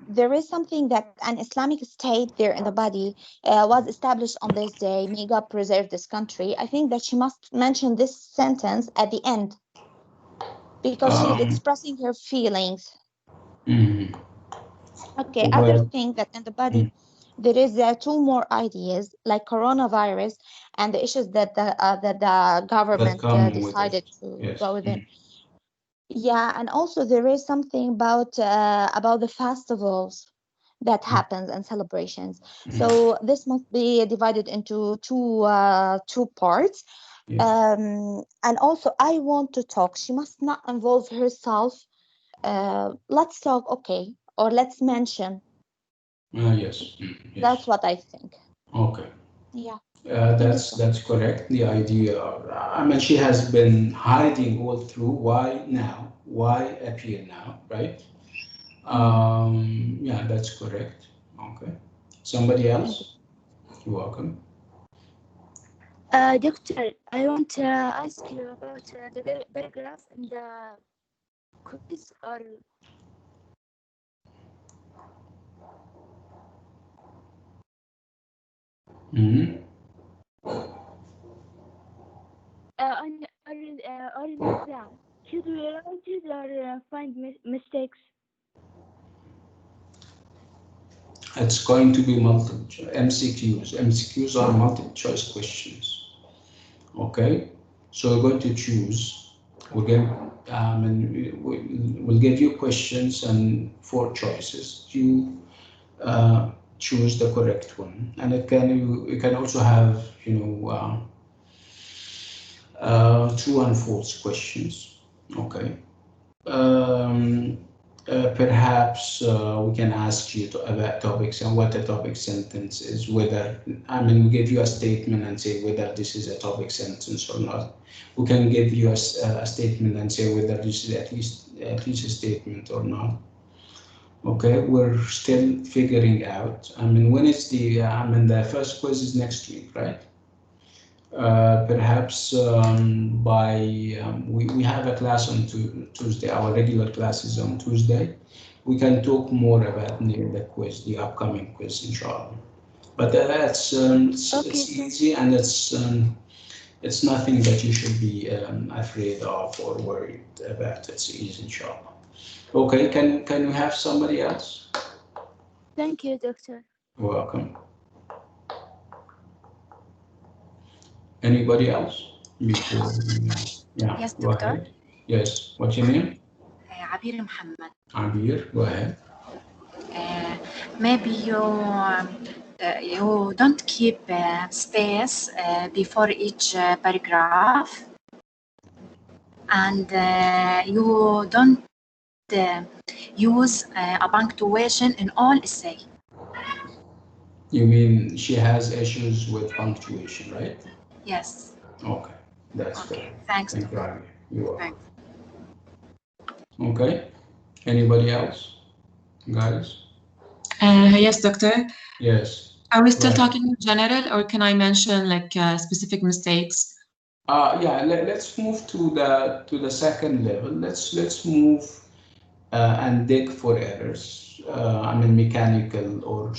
S5: There is something that an Islamic state there in the body was established on this day. May God preserve this country. I think that she must mention this sentence at the end because she's expressing her feelings.
S1: Mm-hmm.
S5: Okay. Other thing that in the body, there is two more ideas like coronavirus and the issues that the government decided to go with it. Yeah, and also there is something about the festivals that happens and celebrations. So this must be divided into two parts. And also I want to talk. She must not involve herself. Let's talk, okay, or let's mention.
S1: Yes.
S5: That's what I think.
S1: Okay.
S5: Yeah.
S1: That's correct. The idea, she has been hiding all through. Why now? Why appear now? Right? Yeah, that's correct. Okay. Somebody else? You're welcome.
S8: Doctor, I want to ask you about the paragraph and the quiz or or in exam. Should we write it or find mistakes?
S1: It's going to be multiple MCQs. MCQs are multiple choice questions. Okay, so we're going to choose. We'll give you questions and 4 choices. You choose the correct one, and you can also have true and false questions. Okay. Perhaps we can ask you about topics and what a topic sentence is, whether, we give you a statement and say whether this is a topic sentence or not. We can give you a statement and say whether this is at least a statement or not. Okay, we're still figuring out. When is the first quiz is next week, right? Perhaps we have a class on Tuesday. Our regular class is on Tuesday. We can talk more about the quiz, the upcoming quiz, inshallah. But it's easy and it's nothing that you should be afraid of or worried about. It's easy, inshallah. Okay, can we have somebody else?
S8: Thank you, Doctor.
S1: Welcome. Anybody else before? Yeah,
S10: Yes,
S1: go
S10: Doctor.
S1: ahead. Yes, what's your name?
S10: Abir Muhammad.
S1: Abir, go ahead.
S10: Maybe you don't keep space before each paragraph, and you don't use a punctuation in all essay.
S1: You mean she has issues with punctuation, right?
S10: Yes.
S1: Okay, that's
S10: Okay.
S1: fair.
S10: Thanks.
S1: Thank you, Abir. You're welcome.
S10: Thanks.
S1: Okay. Anybody else, guys?
S4: Yes, Doctor.
S1: Yes.
S4: Are we still
S1: Right.
S4: talking in general, or can I mention like specific mistakes?
S1: Yeah. Let's move to the second level. Let's move and dig for errors. I mean, mechanical or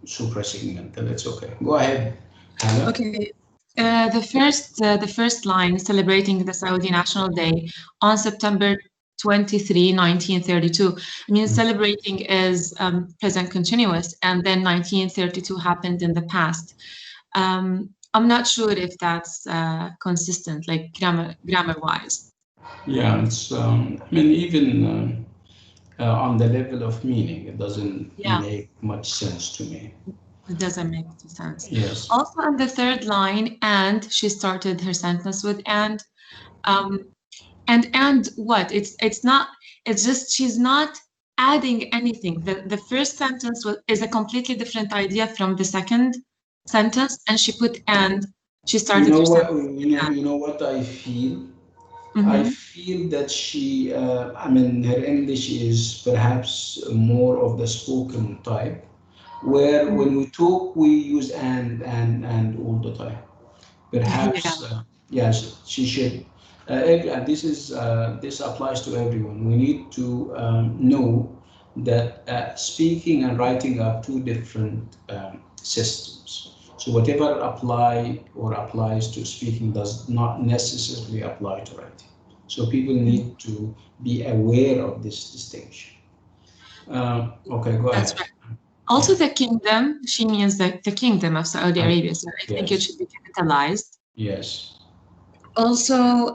S1: suprasegmental. It's okay. Go ahead, Hannah.
S4: Okay. The first line, celebrating the Saudi National Day on September 23, 1932. I mean, celebrating is present continuous, and then 1932 happened in the past. I'm not sure if that's consistent, like grammar-wise.
S1: Yeah, it's. I mean, even on the level of meaning, it doesn't make much sense to me.
S4: It doesn't make sense.
S1: Yes.
S4: Also, on the third line, and she started her sentence with and what? It's not. It's just she's not adding anything. The first sentence is a completely different idea from the second sentence, and she put and. She started.
S1: You know
S4: her
S1: what?
S4: sentence.
S1: You know what I feel.
S4: Mm-hmm.
S1: I feel that she. I mean, her English is perhaps more of the spoken type, where when we talk we use and all the time. Perhaps yes, she should. And this applies to everyone. We need to know that speaking and writing are two different systems. So whatever applies to speaking does not necessarily apply to writing. So people need to be aware of this distinction. Okay, go ahead.
S4: That's right. Also, the kingdom, she means the kingdom of Saudi Arabia. So I think it should be capitalized.
S1: Yes.
S4: Also,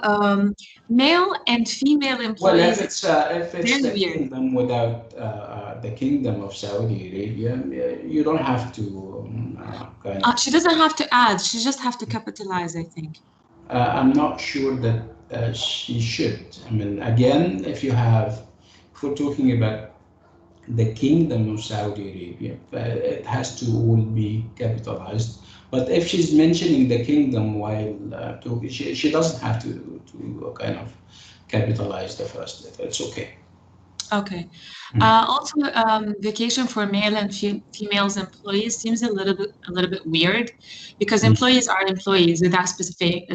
S4: male and female employees.
S1: Well, if it's the kingdom without the kingdom of Saudi Arabia, you don't have to kind of.
S4: She doesn't have to add. She just have to capitalize, I think.
S1: I'm not sure that she should. I mean, again, if we're talking about the kingdom of Saudi Arabia, it has to all be capitalized. But if she's mentioning the kingdom while talking, she doesn't have to kind of capitalize the first letter. It's okay.
S4: Okay. Also, vacation for male and females employees seems a little bit weird, because employees are employees without a specific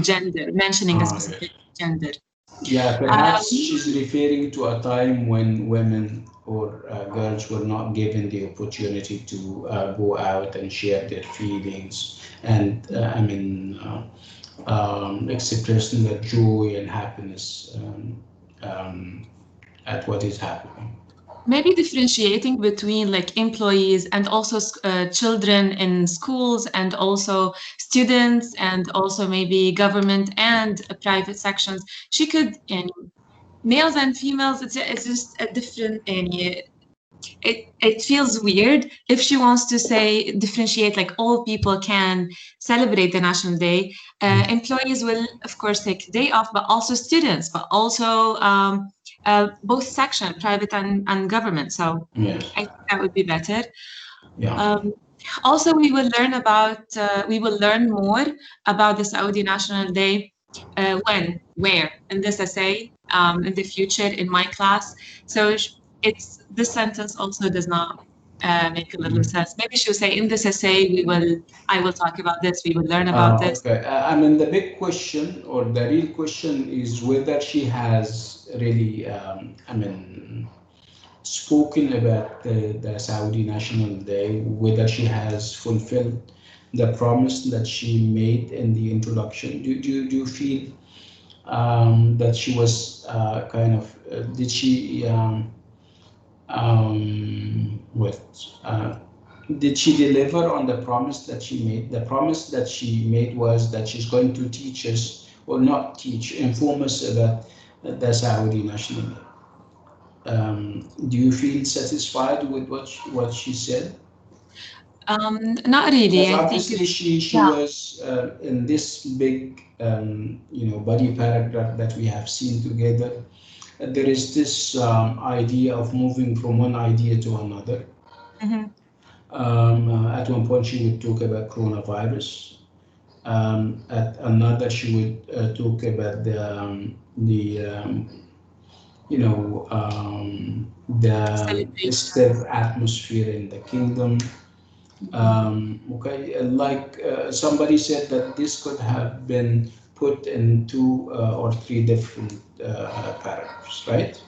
S4: gender, mentioning a specific gender.
S1: Yeah, perhaps she's referring to a time when women or girls were not given the opportunity to go out and share their feelings and expressing their joy and happiness at what is happening.
S4: Maybe differentiating between like employees and also children in schools, and also students, and also maybe government and private sections. She could, males and females, it's just a different, it feels weird if she wants to say differentiate, like all people can celebrate the National Day. Employees will of course take a day off, but also students, but also both section, private and government. So
S1: yes.
S4: I think that would be better.
S1: Yeah.
S4: Also, we will learn more about the Saudi National Day where in this essay, in the future in my class. So this sentence also does not make a little sense. Maybe she'll say in this essay I will talk about this, we will learn about this.
S1: Okay. I mean, the big question or the real question is whether she has really spoken about the Saudi National Day, whether she has fulfilled the promise that she made in the introduction? Do you feel that she was kind of did she what did she deliver on the promise that she made? The promise that she made was that she's going to teach us, or not teach, inform us about the Saudi national Day. Do you feel satisfied with what she said?
S4: Not really.
S1: Because
S4: I
S1: obviously
S4: think
S1: she was in this big body paragraph that we have seen together. There is this idea of moving from one idea to another. At one point, she would talk about coronavirus. At another, she would talk about the festive atmosphere in the kingdom. Okay, like somebody said that this could have been put in 2 or 3 different paragraphs, right?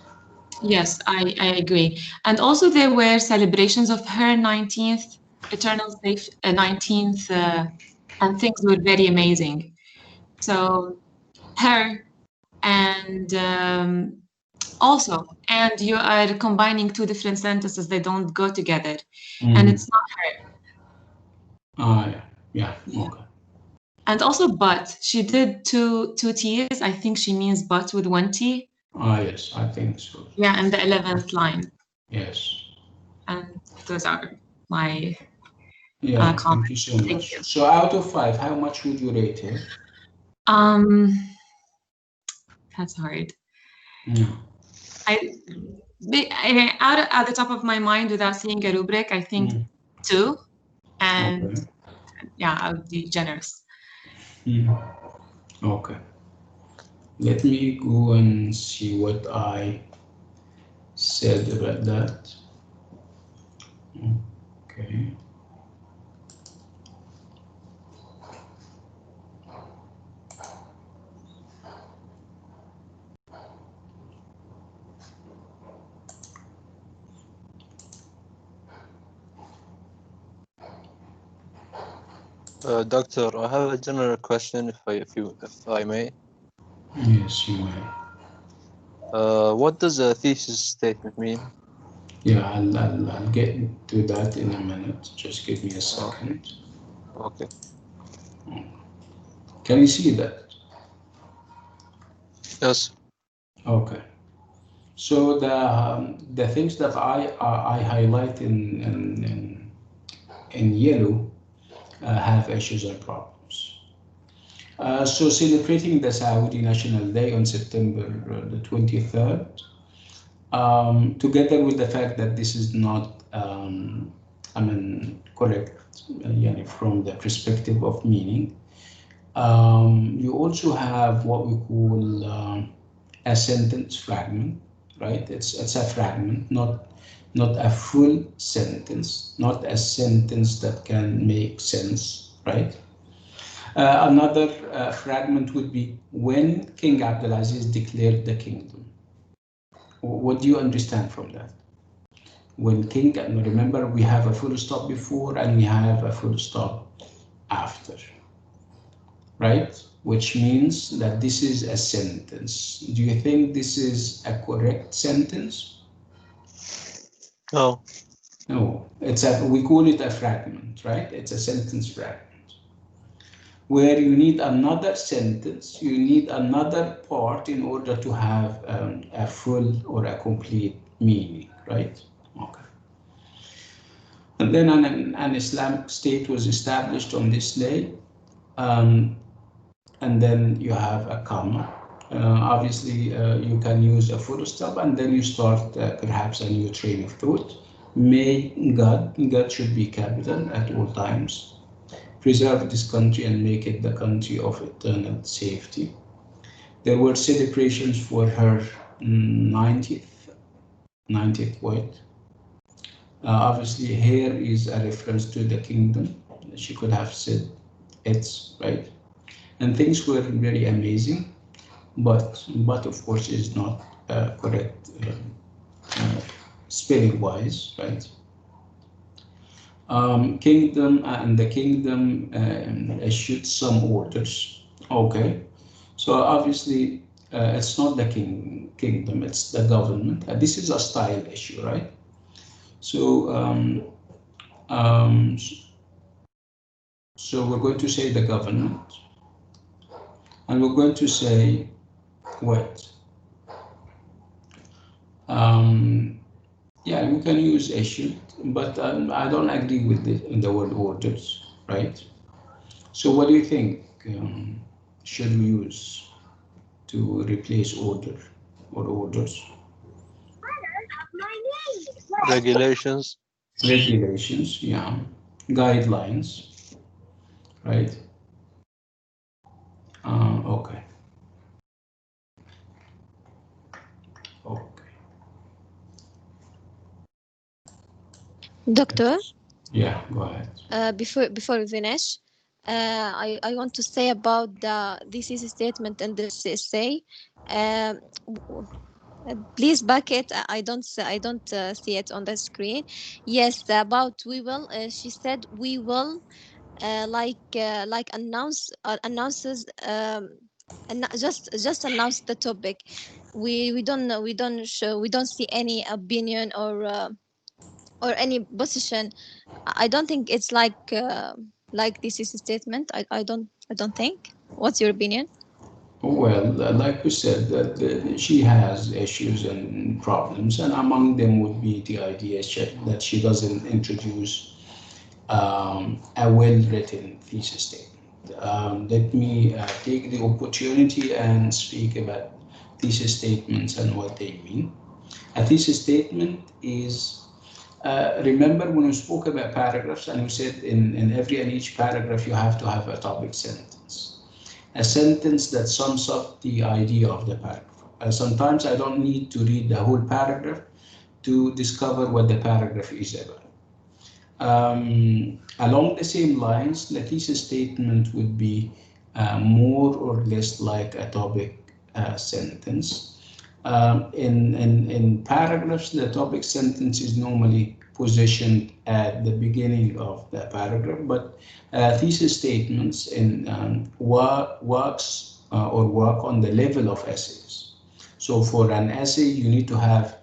S4: yes, I agree. And also there were celebrations of her 19th eternal safe 19th and things were very amazing. So her and also, and you are combining 2 different sentences, they don't go together. And it's not her.
S1: Yeah, okay.
S4: And also but, she did two T's. I think she means but with 1 T.
S1: Yes, I think so.
S4: Yeah, and the 11th line.
S1: Yes.
S4: And those are my
S1: comments.
S4: Thank
S1: you so much. Thank you. So out of 5, how much would you rate her?
S4: That's hard.
S1: Yeah.
S4: Out at the top of my mind, without seeing a rubric, I think 2. And okay. Yeah, I would be generous.
S1: Okay. Let me go and see what I said about that. Okay.
S2: Doctor, I have a general question, if I may.
S1: Yes, you may.
S2: What does a thesis statement mean?
S1: Yeah, I'll get to that in a minute. Just give me a second.
S2: Okay.
S1: Can you see that?
S2: Yes.
S1: Okay. So the things that I highlight in yellow have issues and problems. So celebrating the Saudi National Day on September the 23rd, together with the fact that this is not, correct from the perspective of meaning, you also have what we call a sentence fragment, right? It's a fragment, not a full sentence, not a sentence that can make sense, right? Another fragment would be when King Abdulaziz declared the kingdom. What do you understand from that? When King, remember we have a full stop before and we have a full stop after, right? Which means that this is a sentence. Do you think this is a correct sentence?
S2: No.
S1: No, we call it a fragment, right? It's a sentence fragment. Where you need another sentence, you need another part in order to have a full or a complete meaning, right? Okay. And then an Islamic state was established on this day, and then you have a comma. Obviously, you can use a full stop, and then you start perhaps a new train of thought. May God should be capital at all times, preserve this country and make it the country of eternal safety. There were celebrations for her 90th what? Obviously, here is a reference to the kingdom. She could have said it's, right? And things were very amazing, but of course is not correct spelling wise, right? Kingdom, and the kingdom issued some orders. Okay, so obviously it's not the kingdom, it's the government. This is a style issue, right? So um, so we're going to say the government, and we're going to say what? Yeah, you can use issued, but I don't agree with the word orders, right? So what do you think should we use to replace order or orders?
S2: Regulations.
S1: Regulations, yeah. Guidelines, right? Okay. Okay.
S9: Doctor,
S1: Yeah, go ahead.
S9: before we finish, I want to say about the thesis statement and this essay. Um, please back it. I don't see it on the screen. Yes, about we will. She said we will like announces just announce the topic. We don't know, we don't see any opinion or any position. I don't think it's like this is a statement. I don't think. What's your opinion?
S1: Well, like we said, that she has issues and problems, and among them would be the idea that she doesn't introduce a well-written thesis statement. Let me take the opportunity and speak about thesis statements and what they mean. A thesis statement is, remember when we spoke about paragraphs and we said in every and each paragraph you have to have a topic sentence. A sentence that sums up the idea of the paragraph. Sometimes I don't need to read the whole paragraph to discover what the paragraph is about. Along the same lines, the thesis statement would be more or less like a topic sentence. In paragraphs, the topic sentence is normally positioned at the beginning of the paragraph, but thesis statements works or work on the level of essays. So for an essay, you need to have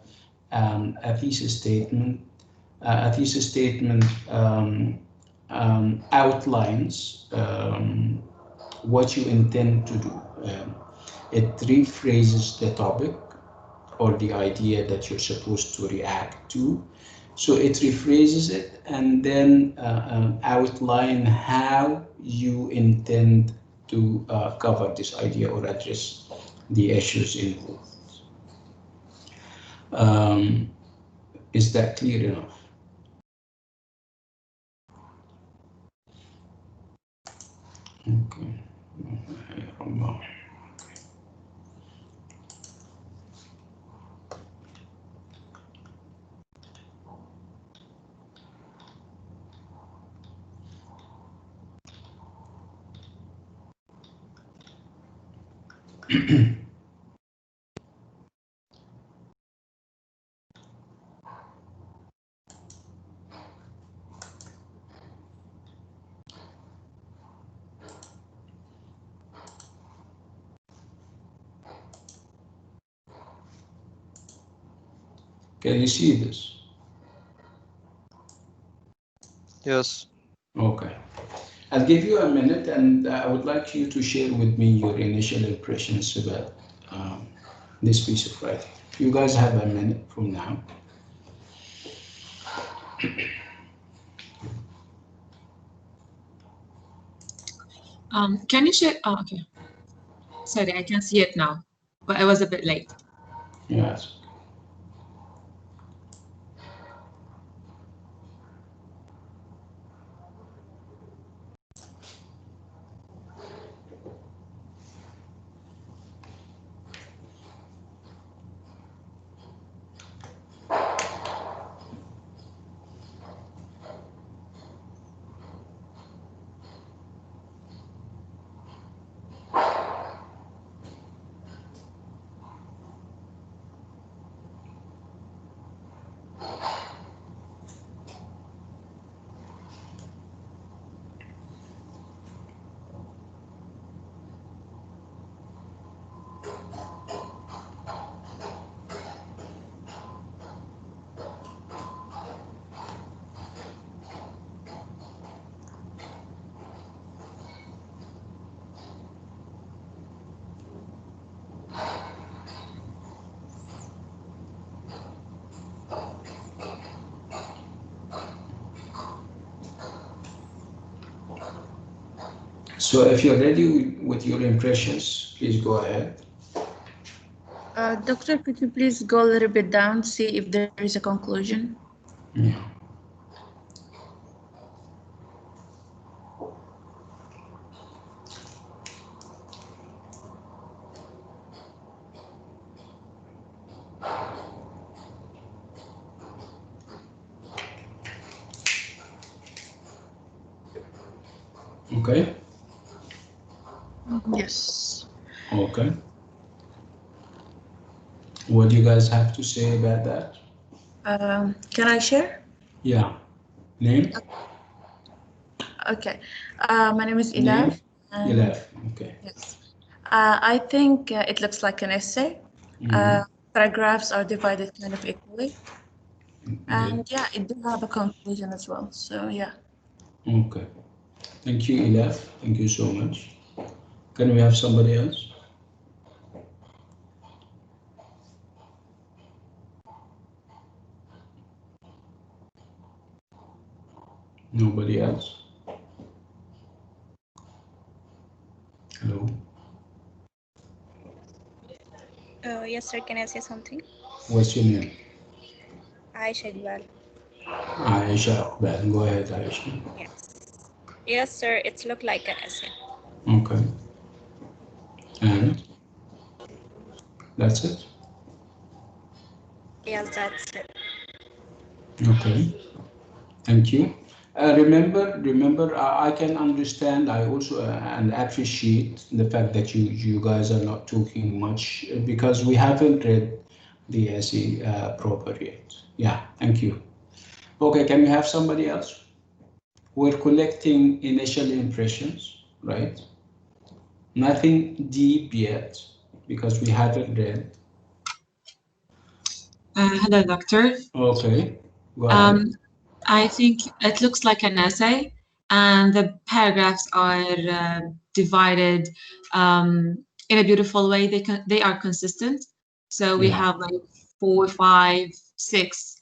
S1: a thesis statement. A thesis statement outlines what you intend to do. It rephrases the topic or the idea that you're supposed to react to. So it rephrases it and then outline how you intend to cover this idea or address the issues involved. Is that clear enough? Okay. Can you see this?
S2: Yes.
S1: Okay. I'll give you a minute and I would like you to share with me your initial impressions about this piece of writing. You guys have a minute from now.
S4: Can you share? Oh, okay. Sorry, I can see it now, but I was a bit late.
S1: Yes. So if you're ready with your impressions, please go ahead.
S11: Doctor, could you please go a little bit down, see if there is a conclusion?
S1: Yeah. Okay.
S11: Yes.
S1: Okay. What do you guys have to say about that?
S11: Can I share?
S1: Yeah. Name?
S11: Okay. My name is
S1: Name?
S11: Ilaf. and-
S1: Ilaf. Okay.
S11: Yes. I think it looks like an essay. Paragraphs are divided kind of equally. And yeah, it does have a conclusion as well. So yeah.
S1: Okay. Thank you, Ilaf. Thank you so much. Can we have somebody else? Nobody else? Hello?
S8: Yes, sir. Can I say something?
S1: What's your name?
S8: Aisha Iqbal.
S1: Aisha Iqbal. Go ahead, Aisha.
S8: Yes. Yes, sir. It looked like an essay.
S1: Okay. And that's it?
S8: Yes, that's it.
S1: Okay. Thank you. Remember, I can understand. I also and appreciate the fact that you guys are not talking much because we haven't read the essay proper yet. Yeah, thank you. Okay, can we have somebody else? We're collecting initial impressions, right? Nothing deep yet because we haven't read.
S4: Hello, Doctor.
S1: Okay, go ahead.
S4: I think it looks like an essay, and the paragraphs are divided in a beautiful way. They are consistent. So we have like 4, 5, 6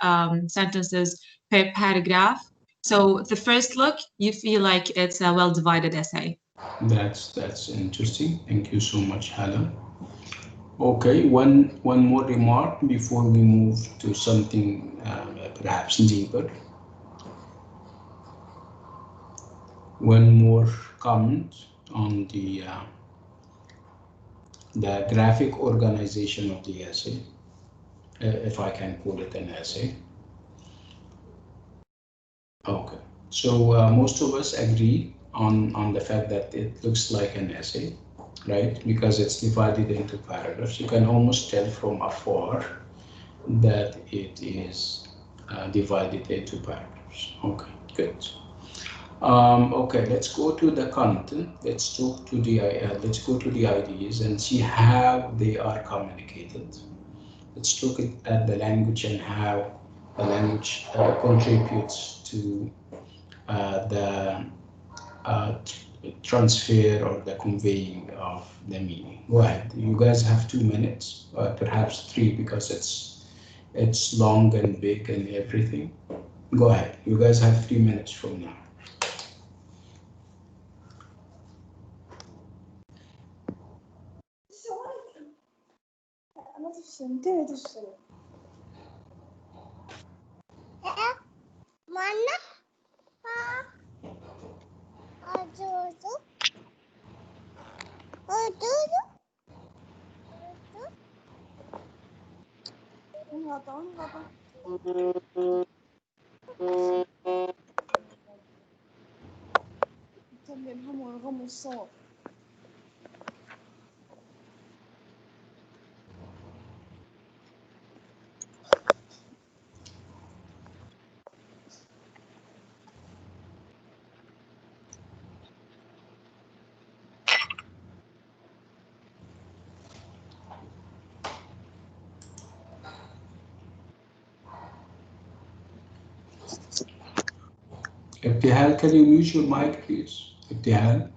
S4: sentences per paragraph. So the first look, you feel like it's a well-divided essay.
S1: That's interesting. Thank you so much, Hala. Okay, one more remark before we move to something perhaps deeper. One more comment on the graphic organization of the essay, if I can call it an essay. Okay, so most of us agree on the fact that it looks like an essay, right? Because it's divided into paragraphs. You can almost tell from afar that it is divided into paragraphs. Okay, good. Okay, let's go to the content. Let's talk to the let's go to the ideas and see how they are communicated. Let's look at the language and how the language contributes to the transfer or the conveying of the meaning. Go ahead. You guys have 2 minutes, perhaps 3, because it's long and big and everything. Go ahead. You guys have 3 minutes from now. Ibtihal, can you mute your mic, please? Ibtihal.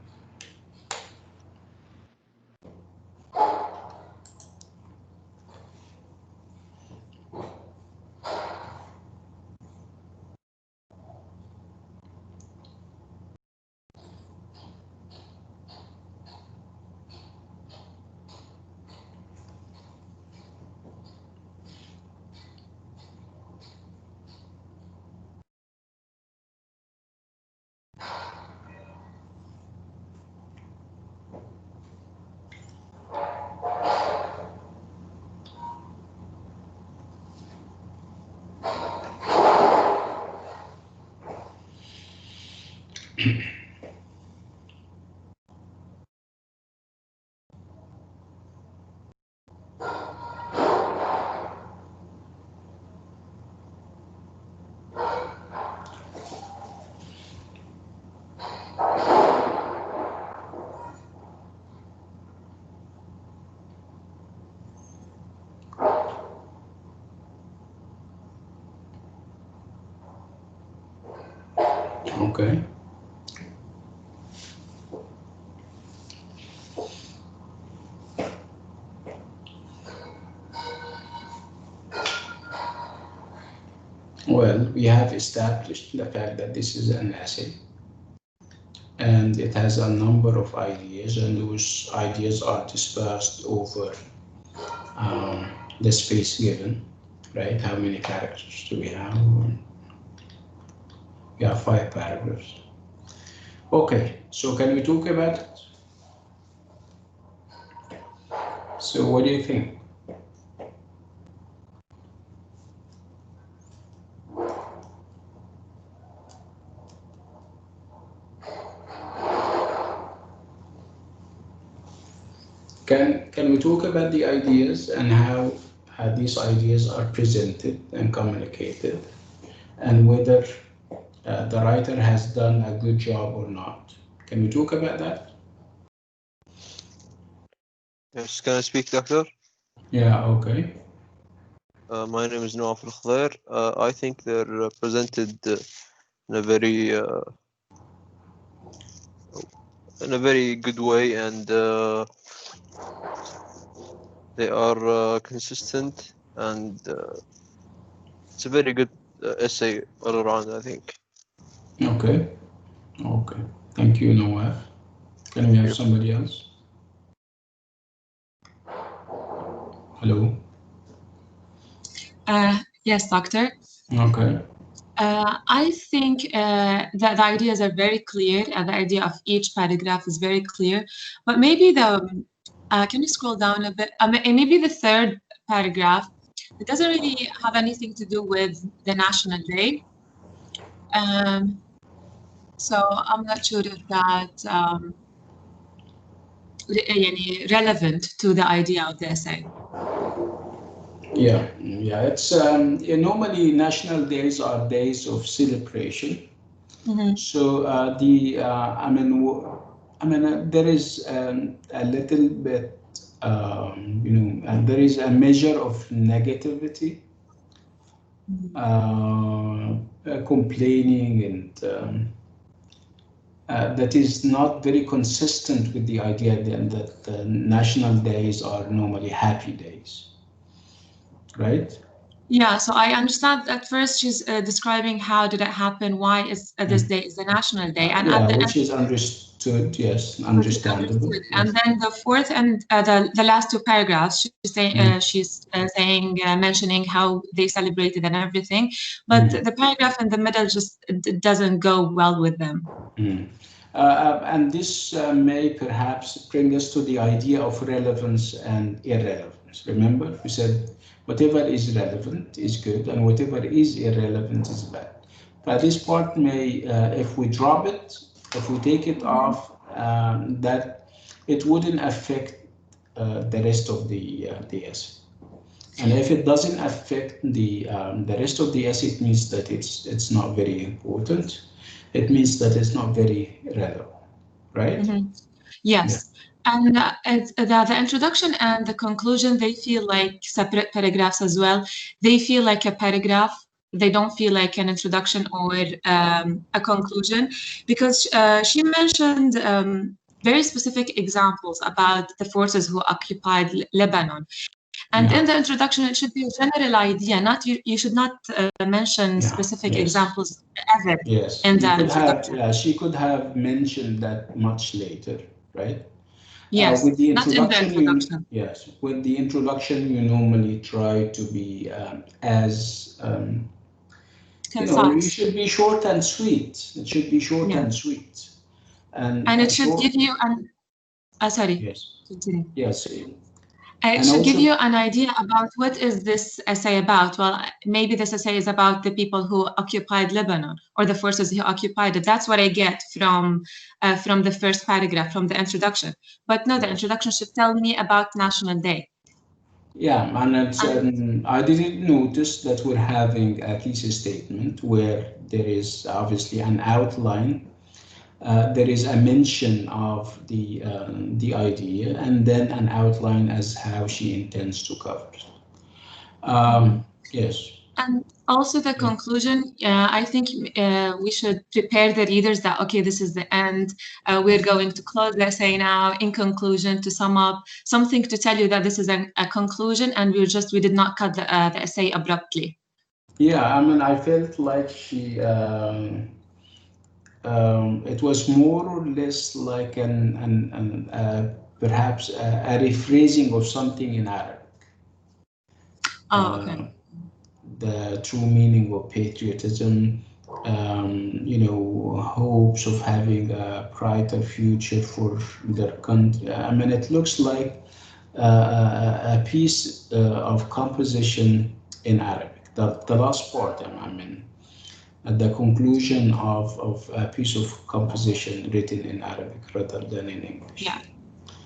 S1: Okay. Well, we have established the fact that this is an essay, and it has a number of ideas, and those ideas are dispersed over the space given, right? How many characters do we have? We have 5 paragraphs. Okay, so can we talk about it? So what do you think? Can we talk about the ideas and how these ideas are presented and communicated, and whether the writer has done a good job or not? Can we talk about that?
S2: Yes, can I speak, Doctor?
S1: Yeah, okay.
S2: My name is Noaf Al-Khair. I think they're presented in a very good way, and they are consistent, and it's a very good essay all around, I think.
S1: Okay. Okay. Thank you, Noaf. Can we have somebody else? Hello.
S4: Yes, Doctor.
S1: Okay.
S4: I think that the ideas are very clear, and the idea of each paragraph is very clear. But maybe can you scroll down a bit? Maybe the third paragraph, it doesn't really have anything to do with the National Day. So I'm not sure if that relevant to the idea of the essay.
S1: Yeah, it's normally national days are days of celebration.
S4: Mm-hmm.
S1: So there is a little bit, and there is a measure of negativity, complaining, and that is not very consistent with the idea that the national days are normally happy days, right?
S4: Yeah, so I understand at first she's describing how did it happen, why is this day is the National Day, and at the
S1: which is understood, yes, understandable. Yes.
S4: And then the fourth and the last 2 paragraphs, she's mentioning how they celebrated and everything, but the paragraph in the middle just doesn't go well with them.
S1: And this may perhaps bring us to the idea of relevance and irrelevance. Remember, we said whatever is relevant is good and whatever is irrelevant is bad. But this part may, if we drop it, if we take it off, that it wouldn't affect the rest of the essay. And if it doesn't affect the rest of the essay, it means that it's not very important. It means that it's not very relevant, right?
S4: Mm-hmm. Yes. Yeah. And the introduction and the conclusion, they feel like separate paragraphs as well. They feel like a paragraph. They don't feel like an introduction or a conclusion, because she mentioned very specific examples about the forces who occupied Lebanon. And in the introduction, it should be a general idea, not you should not mention specific examples ever in the introduction.
S1: She could have mentioned that much later, right?
S4: Yes,
S1: with the introduction,
S4: not in the introduction.
S1: Yes, with the introduction, you normally try to be as you should be short and sweet. It should be short and sweet,
S4: and it should give you an. Sorry.
S1: Yes.
S4: Continue.
S1: Yes.
S4: It should give you an idea about what is this essay about. Well, maybe this essay is about the people who occupied Lebanon or the forces who occupied it. That's what I get from the first paragraph, from the introduction. But no, the introduction should tell me about National Day.
S1: Yeah, and it's, I didn't notice that we're having a thesis statement where there is obviously an outline. There is a mention of the idea and then an outline as how she intends to cover it. Yes,
S4: And also the conclusion, I think we should prepare the readers that, okay, this is the end. We're going to close the essay now. In conclusion, to sum up, something to tell you that this is a conclusion, and we did not cut the essay abruptly.
S1: Yeah, I mean, I felt like she, it was more or less like perhaps a rephrasing of something in Arabic.
S4: Oh, okay.
S1: The true meaning of patriotism, you know, hopes of having a brighter future for their country. I mean, it looks like a piece of composition in Arabic. The last part, I mean, at the conclusion of a piece of composition written in Arabic rather than in English.
S4: Yeah,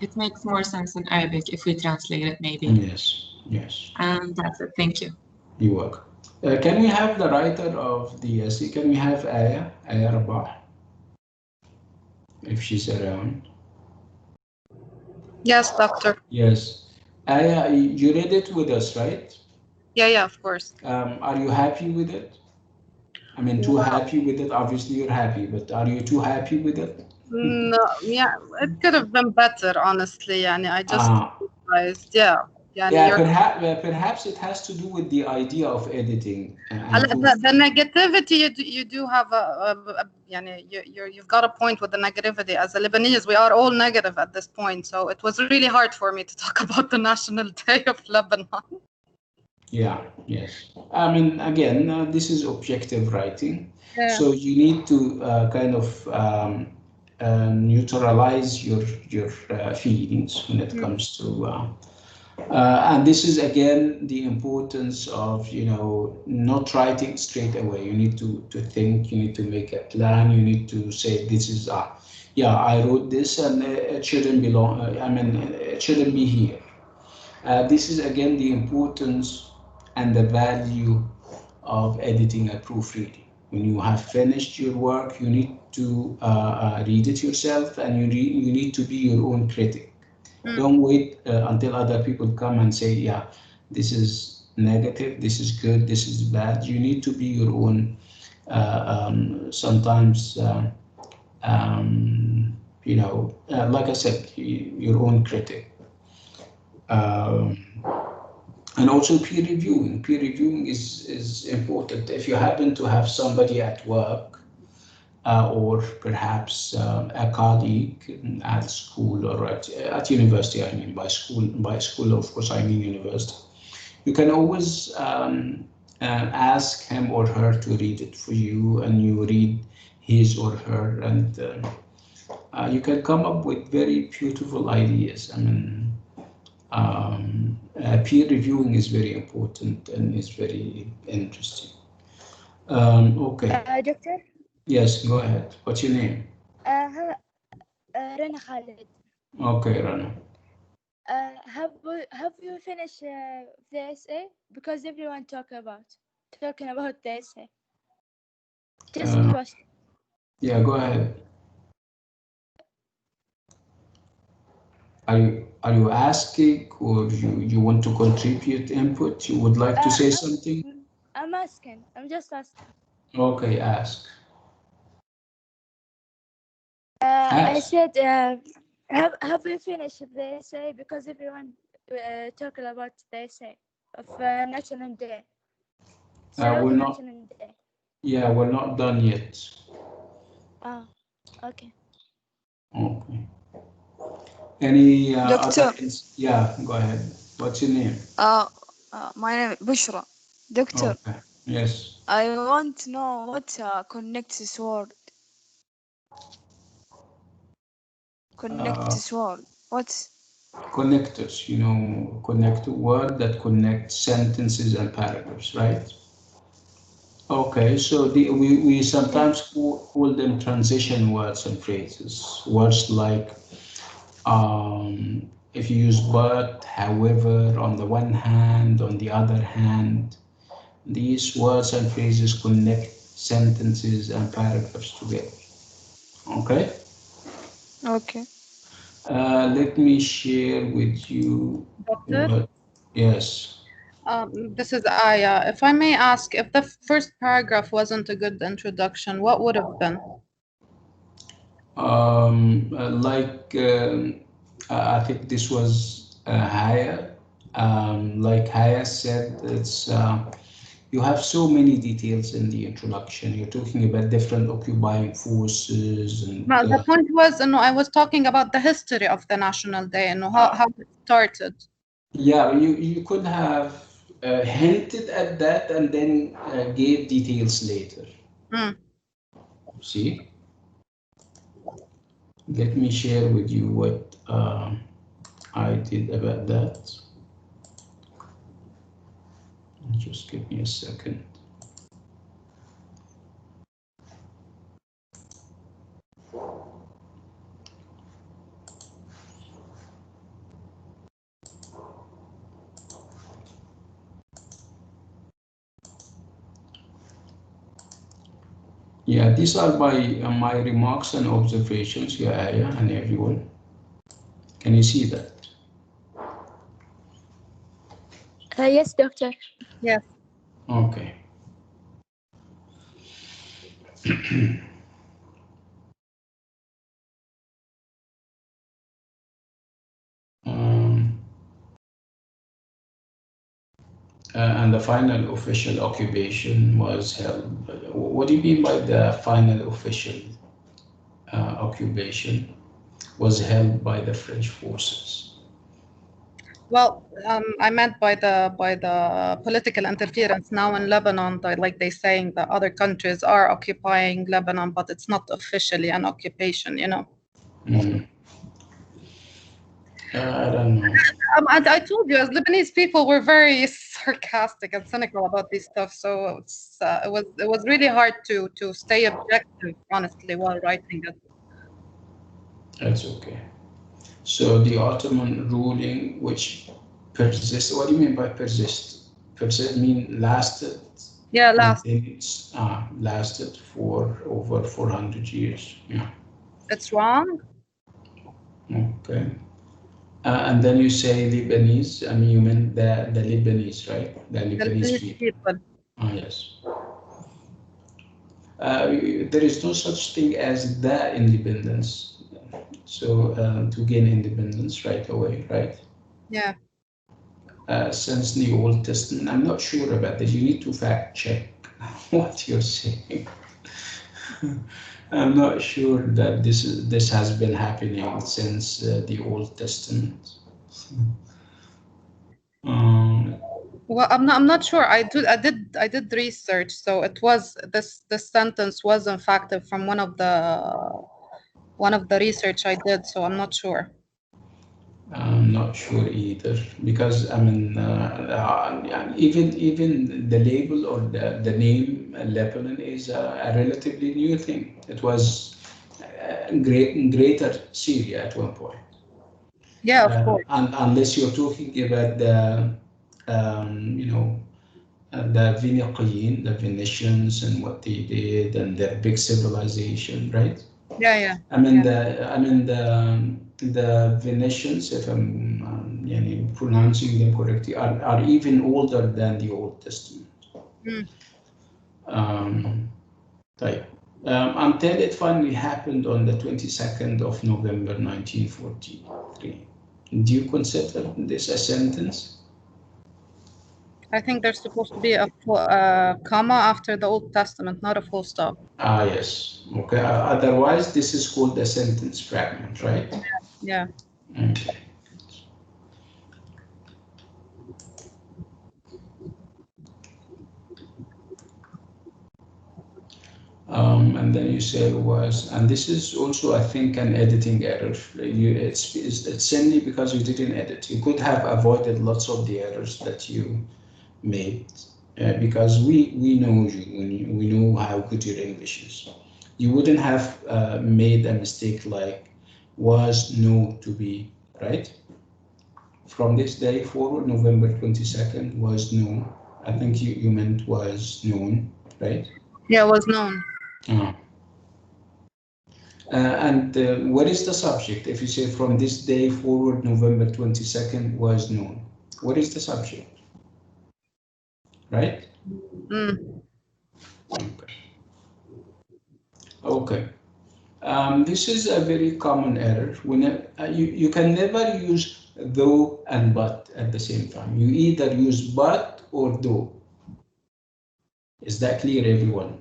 S4: it makes more sense in Arabic if we translate it, maybe.
S1: Yes, yes.
S4: And that's it. Thank you.
S1: You're welcome. Can we have the writer of the essay? Can we have Aya Rabah, if she's around?
S7: Yes, doctor.
S1: Yes. Aya, you read it with us, right?
S7: Yeah, of course.
S1: Are you happy with it? I mean, too happy with it? Obviously, you're happy, but are you too happy with it?
S7: No, yeah, it could have been better, honestly. And I just realized,
S1: perhaps it has to do with the idea of editing.
S7: The negativity, you do have you've got a point with the negativity. As a Lebanese, we are all negative at this point, so it was really hard for me to talk about the National Day of Lebanon.
S1: Yeah, yes. I mean, again, this is objective writing,
S7: so
S1: you need to kind of neutralize your feelings when it comes to and this is again the importance of, you know, not writing straight away. You need to think, you need to make a plan, you need to say, this is yeah, I wrote this and it shouldn't belong, it shouldn't be here. This is again the importance and the value of editing a proofreading. When you have finished your work, you need to read it yourself, and you need to be your own critic. Don't wait until other people come and say, yeah, this is negative, this is good, this is bad. You need to be your own, sometimes, you know, like I said, your own critic. And also peer reviewing. Peer reviewing is important. If you happen to have somebody at work, or perhaps a colleague at school or at university, I mean by school, of course, I mean university. You can always ask him or her to read it for you, and you read his or her, and you can come up with very beautiful ideas. I mean, peer reviewing is very important and is very interesting. Okay.
S8: Doctor?
S1: Yes, go ahead. What's your name?
S8: Rana Khalid.
S1: Okay, Rana.
S8: Have you finished the essay? Because everyone talking about the essay. Just a question.
S1: Yeah, go ahead. Are you asking, or you want to contribute input? You would like to say something?
S8: I'm asking. I'm just asking.
S1: Okay, ask.
S8: I said, have you finished the essay? Because everyone talking about the essay of National Day.
S1: We're not.
S8: Day.
S1: Yeah, we're not done yet.
S8: Oh, okay.
S1: Okay. Any
S6: Doctor.
S1: other? Yeah, go ahead. What's your name?
S6: My name is Bushra. Doctor.
S1: Okay. Yes.
S6: I want to know what connects this word. Connect this word. What?
S1: Connectors, you know, connect word that connects sentences and paragraphs, right? Okay, so we sometimes call them transition words and phrases. Words like, if you use but, however, on the one hand, on the other hand, these words and phrases connect sentences and paragraphs together. Okay?
S6: Okay.
S1: Let me share with you.
S7: Doctor?
S1: Yes.
S7: This is Aya. If I may ask, if the first paragraph wasn't a good introduction, what would have been?
S1: I think this was Haya. Like Haya said, it's you have so many details in the introduction. You're talking about different occupying forces and.
S7: Well, the point was, I was talking about the history of the National Day and how it started.
S1: Yeah, you could have hinted at that and then gave details later. See? Let me share with you what I did about that. Just give me a second. Yeah, these are my remarks and observations, yeah, Aya and everyone. Can you see that?
S8: Yes, doctor.
S7: Yes.
S1: Okay. And the final official occupation was held. What do you mean by the final official occupation was held by the French forces?
S7: Well, I meant by the political interference now in Lebanon, like they saying that other countries are occupying Lebanon, but it's not officially an occupation, I
S1: don't know.
S7: I told you, as Lebanese people, we're very sarcastic and cynical about this stuff. So it was really hard to stay objective, honestly, while writing it.
S1: That's okay. So the Ottoman ruling, which persists. What do you mean by persist? Persist mean lasted.
S7: Yeah,
S1: lasted for over 400 years. Yeah.
S7: It's wrong.
S1: Okay. And then you say Lebanese. I mean, you meant the Lebanese, right? The Lebanese people. Yes. There is no such thing as the independence. So to gain independence right away, right?
S7: Yeah.
S1: Since the Old Testament, I'm not sure about this. You need to fact check what you're saying. I'm not sure that this has been happening since the Old Testament.
S7: Well, I'm not sure. I did research, so it was this sentence was in fact from one of the research I did, so I'm not sure.
S1: I'm not sure either, because I mean, even the label or the name Lebanon is a relatively new thing. It was greater Syria at one point.
S7: Yeah, of course.
S1: Unless you're talking about the the Venetian, the Venetians, and what they did, and their big civilization, right?
S7: Yeah.
S1: I mean the Venetians, if I'm pronouncing them correctly, are even older than the Old Testament. Until it finally happened on the 22nd of November 1943. Do you consider this a sentence?
S7: I think there's supposed to be a comma after the Old Testament, not a full stop.
S1: Yes. Okay. Otherwise, this is called a sentence fragment, right?
S7: Yeah.
S1: Okay. And then you say was, and this is also, I think, an editing error. It's simply because you didn't edit. You could have avoided lots of the errors that you made because we know you, we know how good your English is. You wouldn't have made a mistake like was no to be, right? From this day forward, November 22nd was known. I think you meant was known, right?
S7: Yeah, was known.
S1: And what is the subject? If you say from this day forward, November 22nd was known, what is the subject? right?
S7: Mm.
S1: Okay. This is a very common error. When you can never use though and but at the same time. You either use but or though. Is that clear, everyone?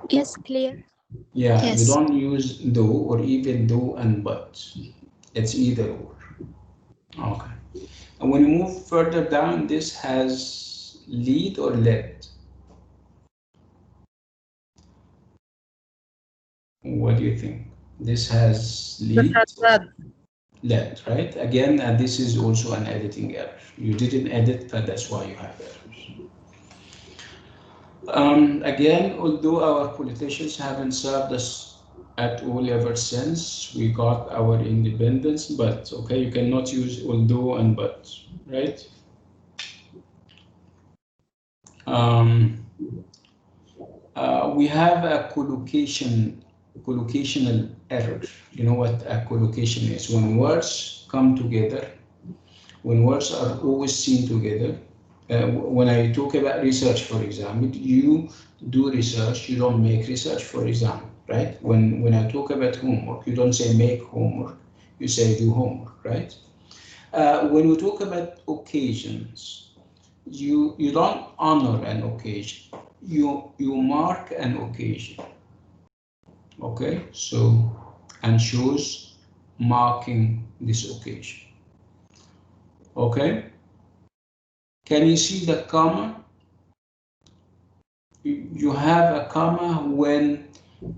S8: Yes, clear.
S1: Yeah, you
S9: Yes.
S1: don't use though or even though and but. It's either or. Okay. And when you move further down, this has lead or let. What do you think? This has lead or let, right? Again, this is also an editing error. You didn't edit, but that's why you have errors. Again, although our politicians haven't served us at all ever since we got our independence, but okay, you cannot use although and but, right? We have a collocational error. You know what a collocation is? When words come together, when words are always seen together. When I talk about research, for example, you do research, you don't make research, for example, right? When I talk about homework, you don't say make homework, you say do homework, right? When we talk about occasions, you don't honor an occasion, you mark an occasion. Okay, so and choose marking this occasion. Okay, can you see the comma? You have a comma when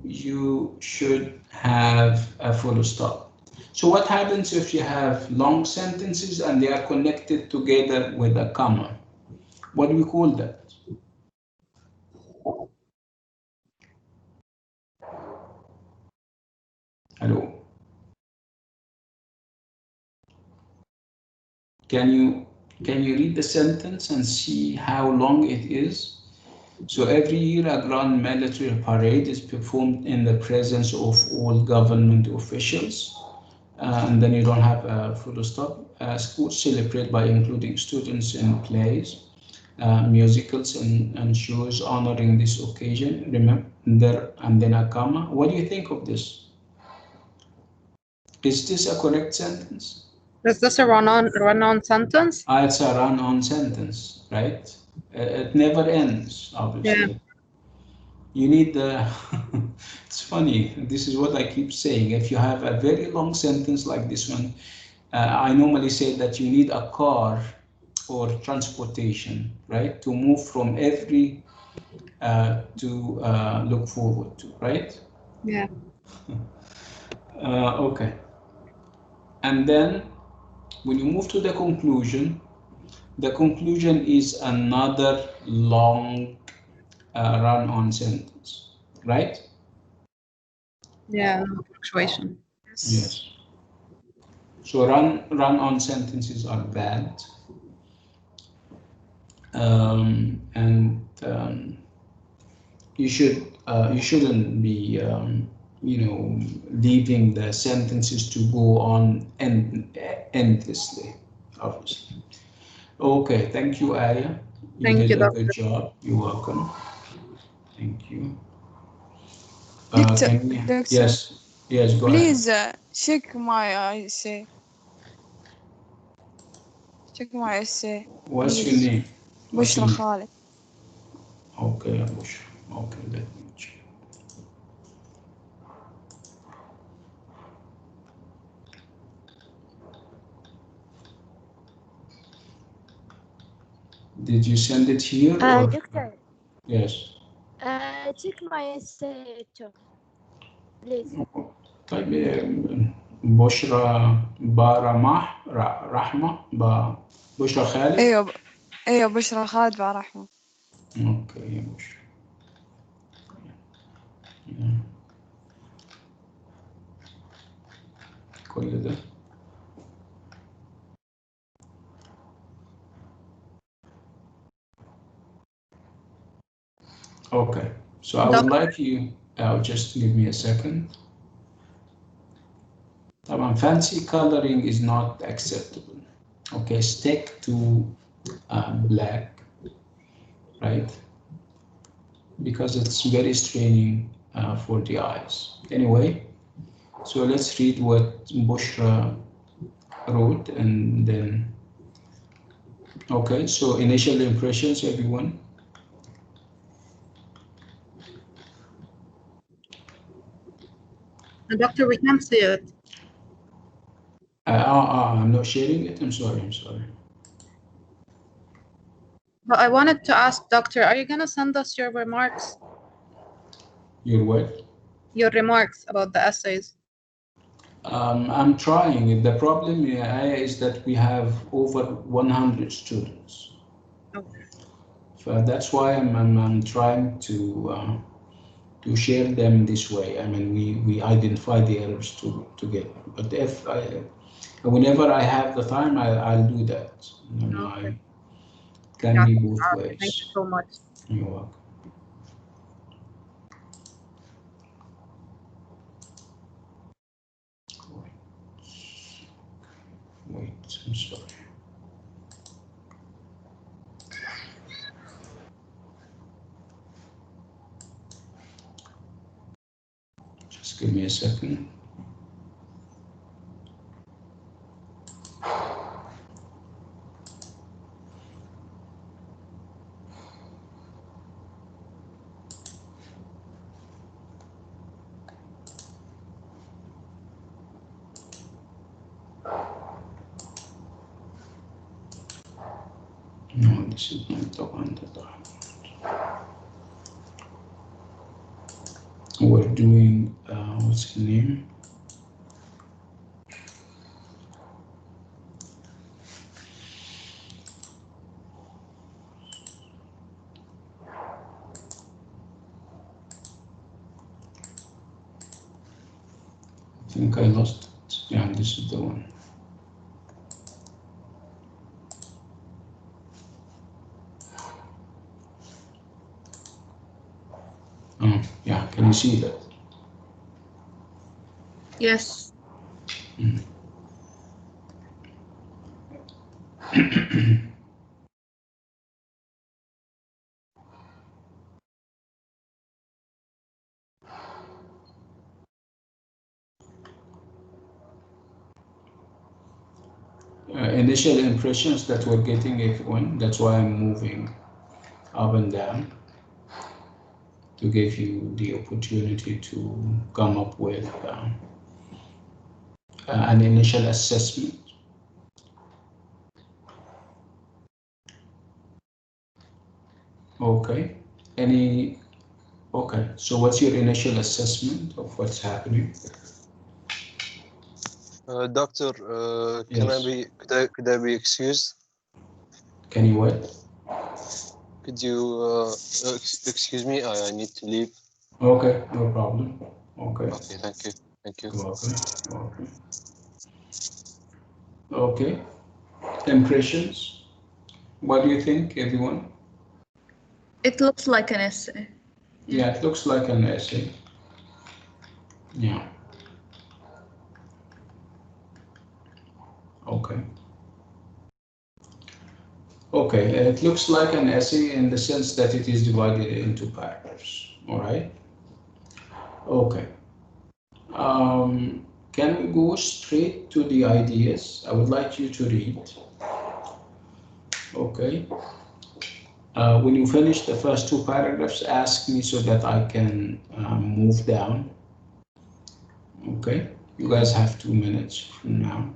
S1: you should have a full stop. So what happens if you have long sentences and they are connected together with a comma? What do we call that? Hello? Can you read the sentence and see how long it is? So every year a grand military parade is performed in the presence of all government officials. And then you don't have a full stop. Schools celebrate by including students in plays, musicals, and shows honoring this occasion. Remember, and then a comma. What do you think of this? Is this a correct sentence?
S7: Is this a run-on sentence?
S1: It's a run-on sentence, right? It never ends, obviously. Yeah. You need the, it's funny, this is what I keep saying. If you have a very long sentence like this one, I normally say that you need a car or transportation, right? To move from every to look forward to, right?
S7: Yeah.
S1: Okay. And then when you move to the conclusion is another long run-on sentence, right?
S7: Yeah, no punctuation.
S1: Yes. So run-on sentences are bad, and you shouldn't be leaving the sentences to go on endlessly, obviously. Okay, thank you, Aya. You did a good job. You're welcome. Thank you.
S6: Doctor,
S1: Yes, go
S6: please,
S1: ahead.
S6: check my essay. Check my essay.
S1: What's your name?
S6: Bushra Khalid.
S1: Okay, Bushra. Okay, let me check. Did you send it here? Or?
S8: Doctor.
S1: Yes.
S8: Check my essay too, please.
S1: طيب بشرى برمح رحمة بشرى خالد.
S6: ايوه بشرى خالد برحمة.
S1: اوكي يا بشرى. كل ده. Okay, so I would like you, just give me a second. طبعا fancy coloring is not acceptable. Okay, stick to black, right? Because it's very straining for the eyes. Anyway, so let's read what Bushra wrote and then, okay, so initial impressions, everyone.
S7: Doctor, we can't see it.
S1: I'm not sharing it. I'm sorry.
S7: But I wanted to ask, Doctor, are you going to send us your remarks?
S1: Your what?
S7: Your remarks about the essays.
S1: I'm trying. The problem is that we have over 100 students.
S7: Okay.
S1: So that's why I'm trying to share them this way. I mean, we identify the errors together. But if whenever I have the time, I'll do that.
S7: Okay.
S1: I can be both ways.
S7: Thank you so much.
S1: You're welcome. Wait, I'm sorry. Just give me a second. No, this is not the one that I want. We're doing, what's the name? I think I lost it. Yeah, this is the one. Oh, yeah, can you see that?
S11: Yes.
S1: Initial impressions that we're getting, everyone. That's why I'm moving up and down to give you the opportunity to come up with an initial assessment. Okay. Okay. So what's your initial assessment of what's happening?
S2: Doctor,
S1: Yes.
S2: could I be excused?
S1: Can you what?
S2: Could you excuse me? I need to leave.
S1: Okay, no problem. Okay.
S2: Okay, thank you.
S1: You're welcome. Okay. Impressions. What do you think, everyone?
S11: It looks like an essay.
S1: Yeah, it looks like an essay. Yeah. Okay. Okay, it looks like an essay in the sense that it is divided into paragraphs. All right. Okay. Can we go straight to the ideas? I would like you to read. Okay. When you finish the first two paragraphs, ask me so that I can move down. Okay. You guys have 2 minutes from now.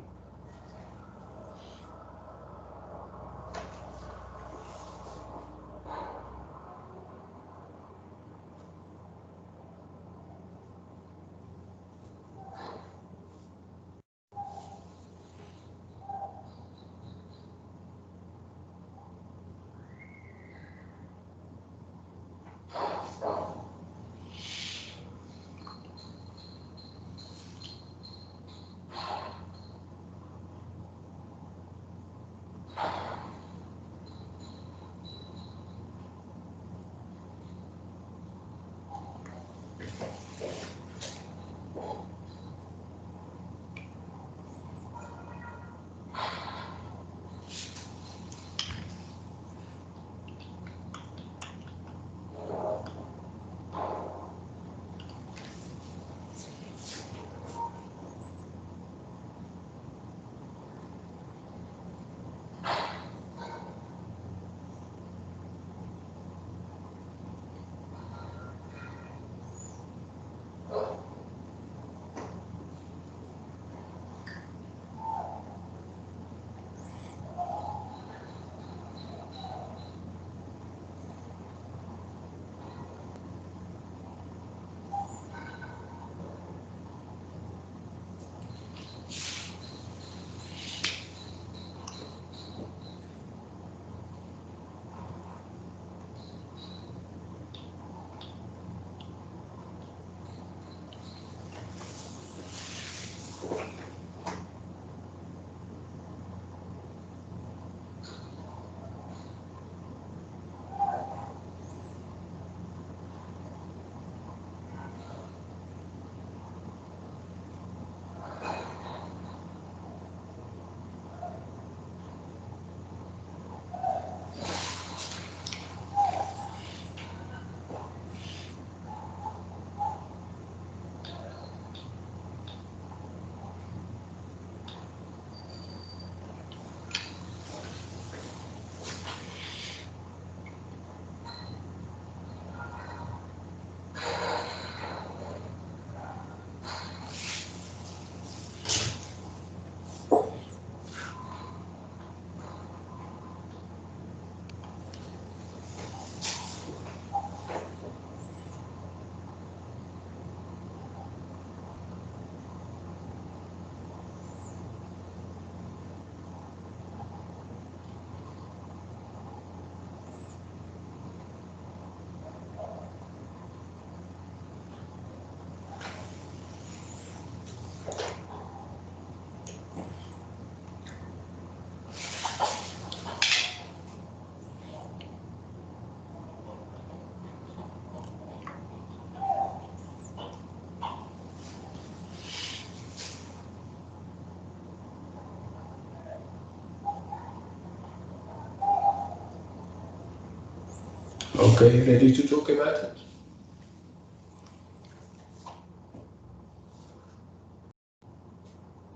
S1: Okay, ready to talk about it?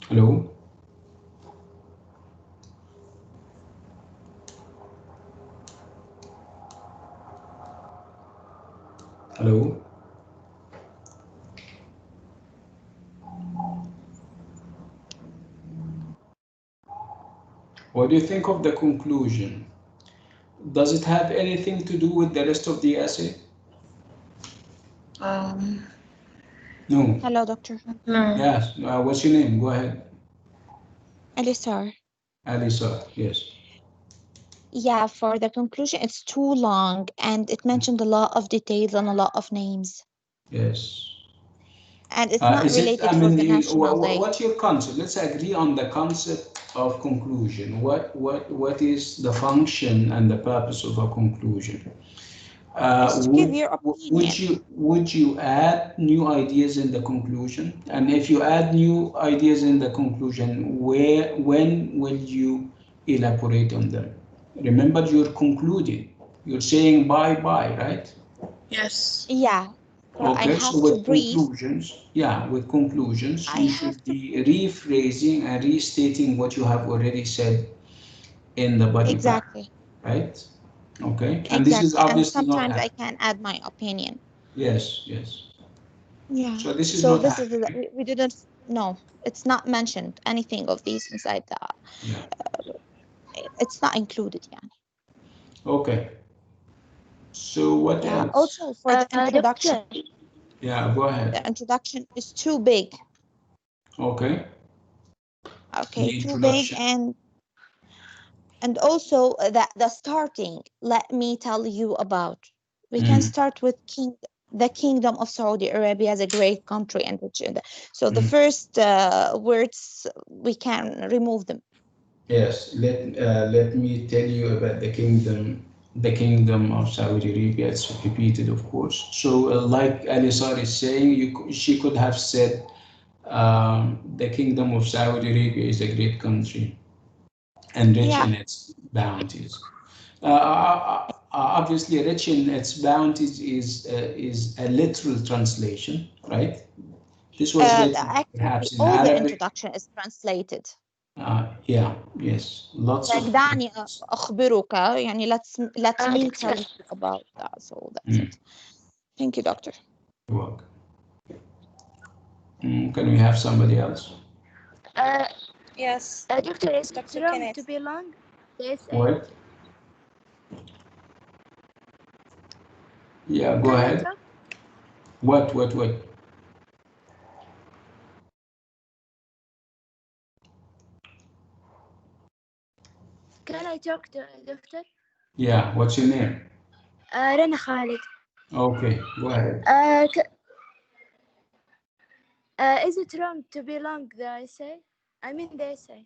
S1: Hello? Hello? What do you think of the conclusion? Does it have anything to do with the rest of the essay? No.
S5: Hello, doctor.
S11: No.
S1: Yes. What's your name? Go ahead.
S5: Elisar.
S1: Alisa, yes.
S5: Yeah, for the conclusion, it's too long and it mentioned a lot of details and a lot of names.
S1: Yes.
S5: And it's not
S1: Is it,
S5: related
S1: I
S5: for
S1: mean,
S5: the National Day.
S1: what's your concept? Let's agree on the concept of conclusion. What is the function and the purpose of a conclusion?
S5: Just to give your opinion.
S1: Would you add new ideas in the conclusion? And if you add new ideas in the conclusion, when will you elaborate on them? Remember, you're concluding. You're saying bye-bye, right?
S11: Yes.
S5: Yeah. So I
S1: Okay,
S5: have
S1: so
S5: to
S1: with
S5: brief.
S1: conclusions, you should be rephrasing and restating what you have already said in the body
S5: Exactly.
S1: right? Okay, and
S5: Exactly.
S1: this is
S5: And
S1: obviously not
S5: sometimes I
S1: happening.
S5: can add my opinion.
S1: Yes, yes.
S5: Yeah.
S1: So this is
S5: So
S1: not
S5: this
S1: happening.
S5: is we didn't. No, it's not mentioned anything of these inside the.
S1: Yeah.
S5: It's not included. Yeah.
S1: Okay. So what
S5: Yeah.
S1: else?
S5: Also for the introduction.
S8: Doctor.
S1: Yeah, go ahead.
S5: The introduction is too big.
S1: Okay.
S5: Okay,
S1: The
S5: too big and also the starting. Let me tell you about. We can start with the Kingdom of Saudi Arabia as a great country and rich. So the first words we can remove them.
S1: Yes. Let me tell you about the kingdom. The Kingdom of Saudi Arabia. It's repeated, of course. So, like Alisar is saying, she could have said, the Kingdom of Saudi Arabia is a great country and rich in its bounties. Obviously, rich in its bounties is a literal translation, right? This was written perhaps
S5: Actually,
S1: in
S5: all the
S1: Arabic.
S5: introduction is translated.
S1: Yeah, yes, lots
S5: Like
S1: of.
S5: دعني أخبرك يعني let me tell you about that. So that's it. Thank you, doctor.
S1: You're welcome. Can we have somebody else?
S8: Yes. Doctor, is it wrong to be long?
S1: What? Yeah, go ahead. What?
S8: Can I talk to doctor?
S1: Yeah, what's your name?
S8: Rana Khalid.
S1: Okay, go ahead.
S8: Is it wrong to be long, the essay? I mean the essay.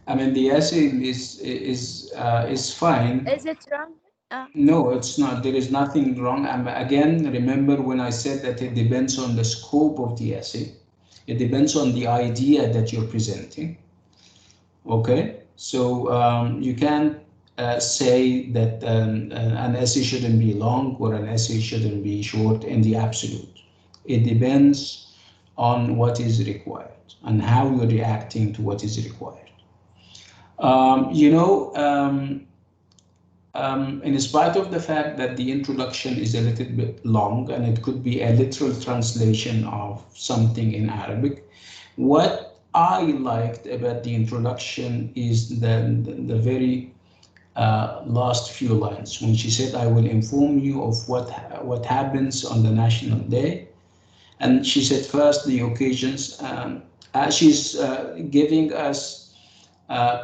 S1: I mean, the essay is fine.
S8: Is it wrong?
S1: No, it's not. There is nothing wrong. Again, remember when I said that it depends on the scope of the essay. It depends on the idea that you're presenting. Okay, so you can't say that an essay shouldn't be long or an essay shouldn't be short in the absolute. It depends on what is required and how you're reacting to what is required. In spite of the fact that the introduction is a little bit long and it could be a literal translation of something in Arabic, what I liked about the introduction is the very last few lines when she said, "I will inform you of what happens on the National Day." And she said first the occasions. She's giving us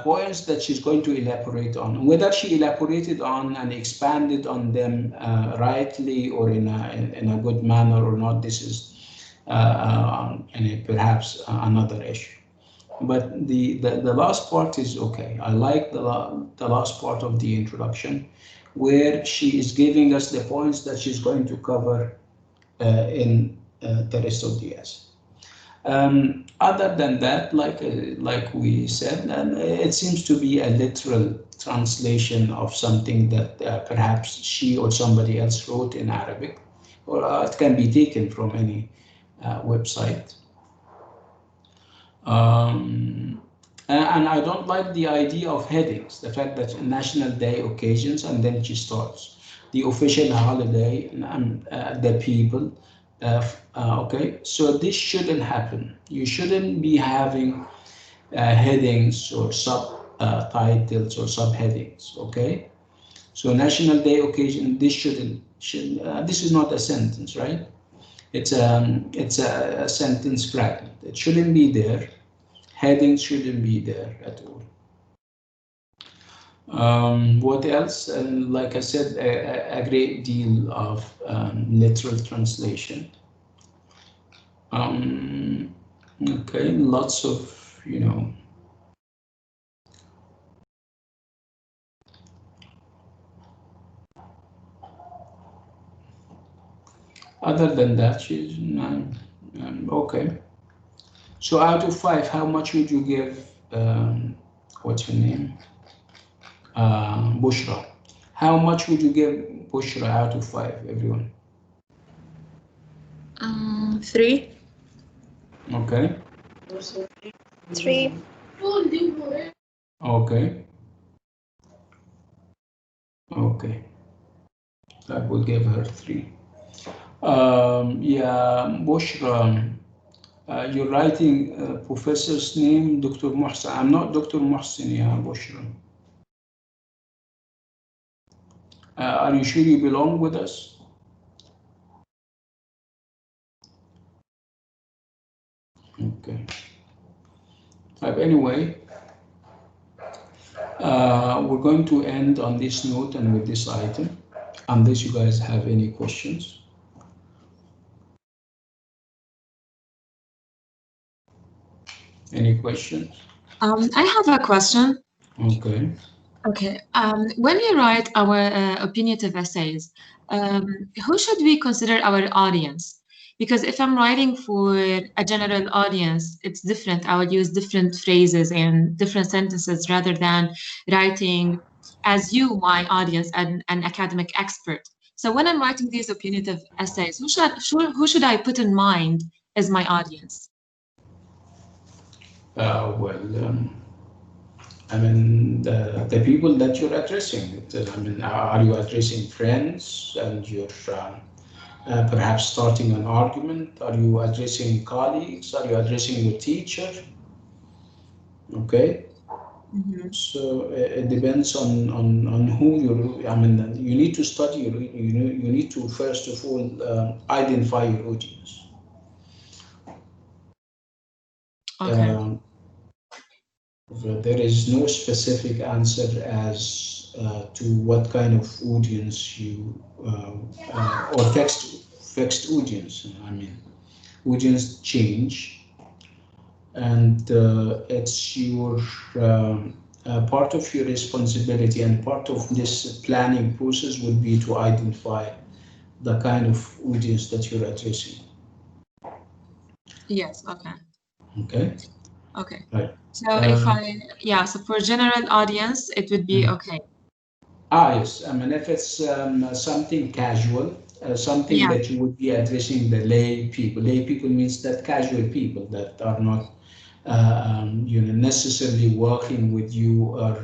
S1: points that she's going to elaborate on. Whether she elaborated on and expanded on them rightly or in a good manner or not, this is perhaps another issue. But the last part is okay. I like the last part of the introduction, where she is giving us the points that she's going to cover in the rest of the essay. Other than that, like we said, it seems to be a literal translation of something that perhaps she or somebody else wrote in Arabic, or it can be taken from any website. And I don't like the idea of headings, the fact that National Day occasions, and then she starts the official holiday, the people. Okay, so this shouldn't happen. You shouldn't be having headings or subtitles or subheadings. Okay, so National Day occasion. This shouldn't. This is not a sentence, right? It's a sentence fragment. It shouldn't be there. Headings shouldn't be there at all. What else? And like I said, a great deal of literal translation. Okay, lots of, other than that, she's okay. So out of 5, how much would you give, what's her name? Bushra. How much would you give Bushra out of 5, everyone?
S11: 3.
S1: Okay.
S8: 3.
S1: Okay. Okay. I will give her 3. Yeah, Bushra, you're writing professor's name, Dr. Muhsin. I'm not Dr. Muhsin, yeah, Bushra. Are you sure you belong with us? Okay. Anyway, we're going to end on this note and with this item, unless you guys have any questions. Any questions?
S4: I have a question.
S1: Okay.
S4: Okay. When we write our opinionative essays, who should we consider our audience? Because if I'm writing for a general audience, it's different. I would use different phrases and different sentences rather than writing as you, my audience, an academic expert. So when I'm writing these opinionative essays, who should I put in mind as my audience?
S1: I mean, the people that you're addressing. I mean, are you addressing friends and you're perhaps starting an argument? Are you addressing colleagues? Are you addressing your teacher? Okay. Mm-hmm. So it depends on who you're. I mean, you need to study. You need to first of all identify your audience.
S4: Okay.
S1: There is no specific answer as to what kind of audience you or fixed audience. I mean, audience change, and it's your part of your responsibility and part of this planning process would be to identify the kind of audience that you're addressing.
S4: Yes. Okay.
S1: Okay.
S4: Okay.
S1: Right.
S4: So so for general audience, it would be okay.
S1: Yes. I mean, if it's something casual, something that you would be addressing the lay people. Lay people means that casual people that are not, necessarily working with you or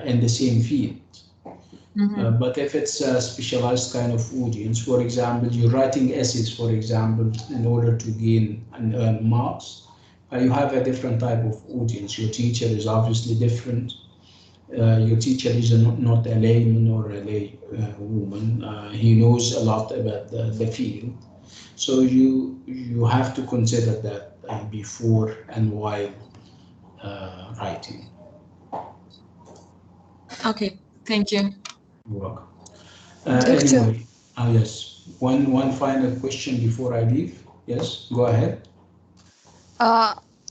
S1: in the same field. Mm-hmm. But if it's a specialized kind of audience, for example, you're writing essays, for example, in order to gain and earn marks, you have a different type of audience. Your teacher is obviously different. Your teacher is not a layman or a lay woman. He knows a lot about the field. So you have to consider that before and while writing.
S4: Okay, thank you.
S1: You're welcome. Anyway, yes. One final question before I leave. Yes, go ahead.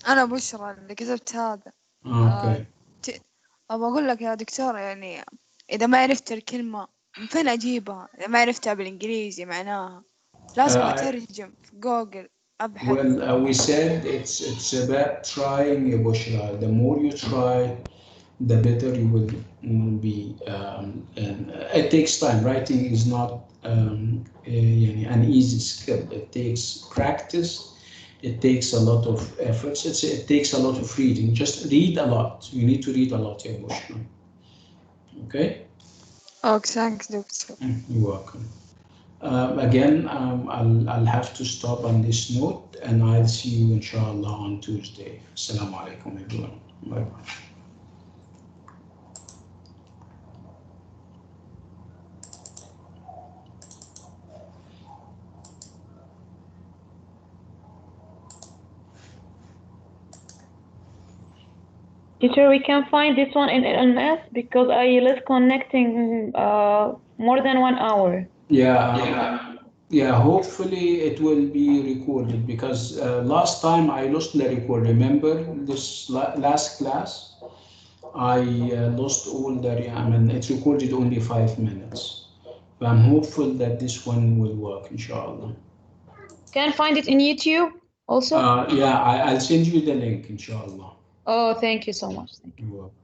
S6: أنا بشرى اللي كتبت هذا.
S1: Okay.
S6: أبغى أقول لك يا دكتور، يعني إذا ما عرفت الكلمة من فين أجيبها؟ إذا ما عرفتها بالإنجليزي معناها لازم أترجم في جوجل.
S1: Well, we said it's about trying, Bushra. The more you try, the better you will be. And it takes time. Writing is not an easy skill. It takes practice. It takes a lot of efforts. It takes a lot of reading. Just read a lot. You need to read a lot, Bushra. Okay?
S6: Oh, thanks, Doctor.
S1: You're welcome. Again, I'll have to stop on this note, and I'll see you, inshallah, on Tuesday. Assalamu alaikum, everyone. Bye-bye.
S12: Teacher, we can find this one in LMS because I lost connecting more than 1 hour.
S1: Yeah, hopefully it will be recorded because last time I lost the record. Remember this last class? I lost all the, it recorded only 5 minutes. But I'm hopeful that this one will work, inshallah.
S12: Can I find it in YouTube also?
S1: Yeah, I'll send you the link, inshallah.
S12: Oh, thank you so much. Thank you.
S1: You're welcome.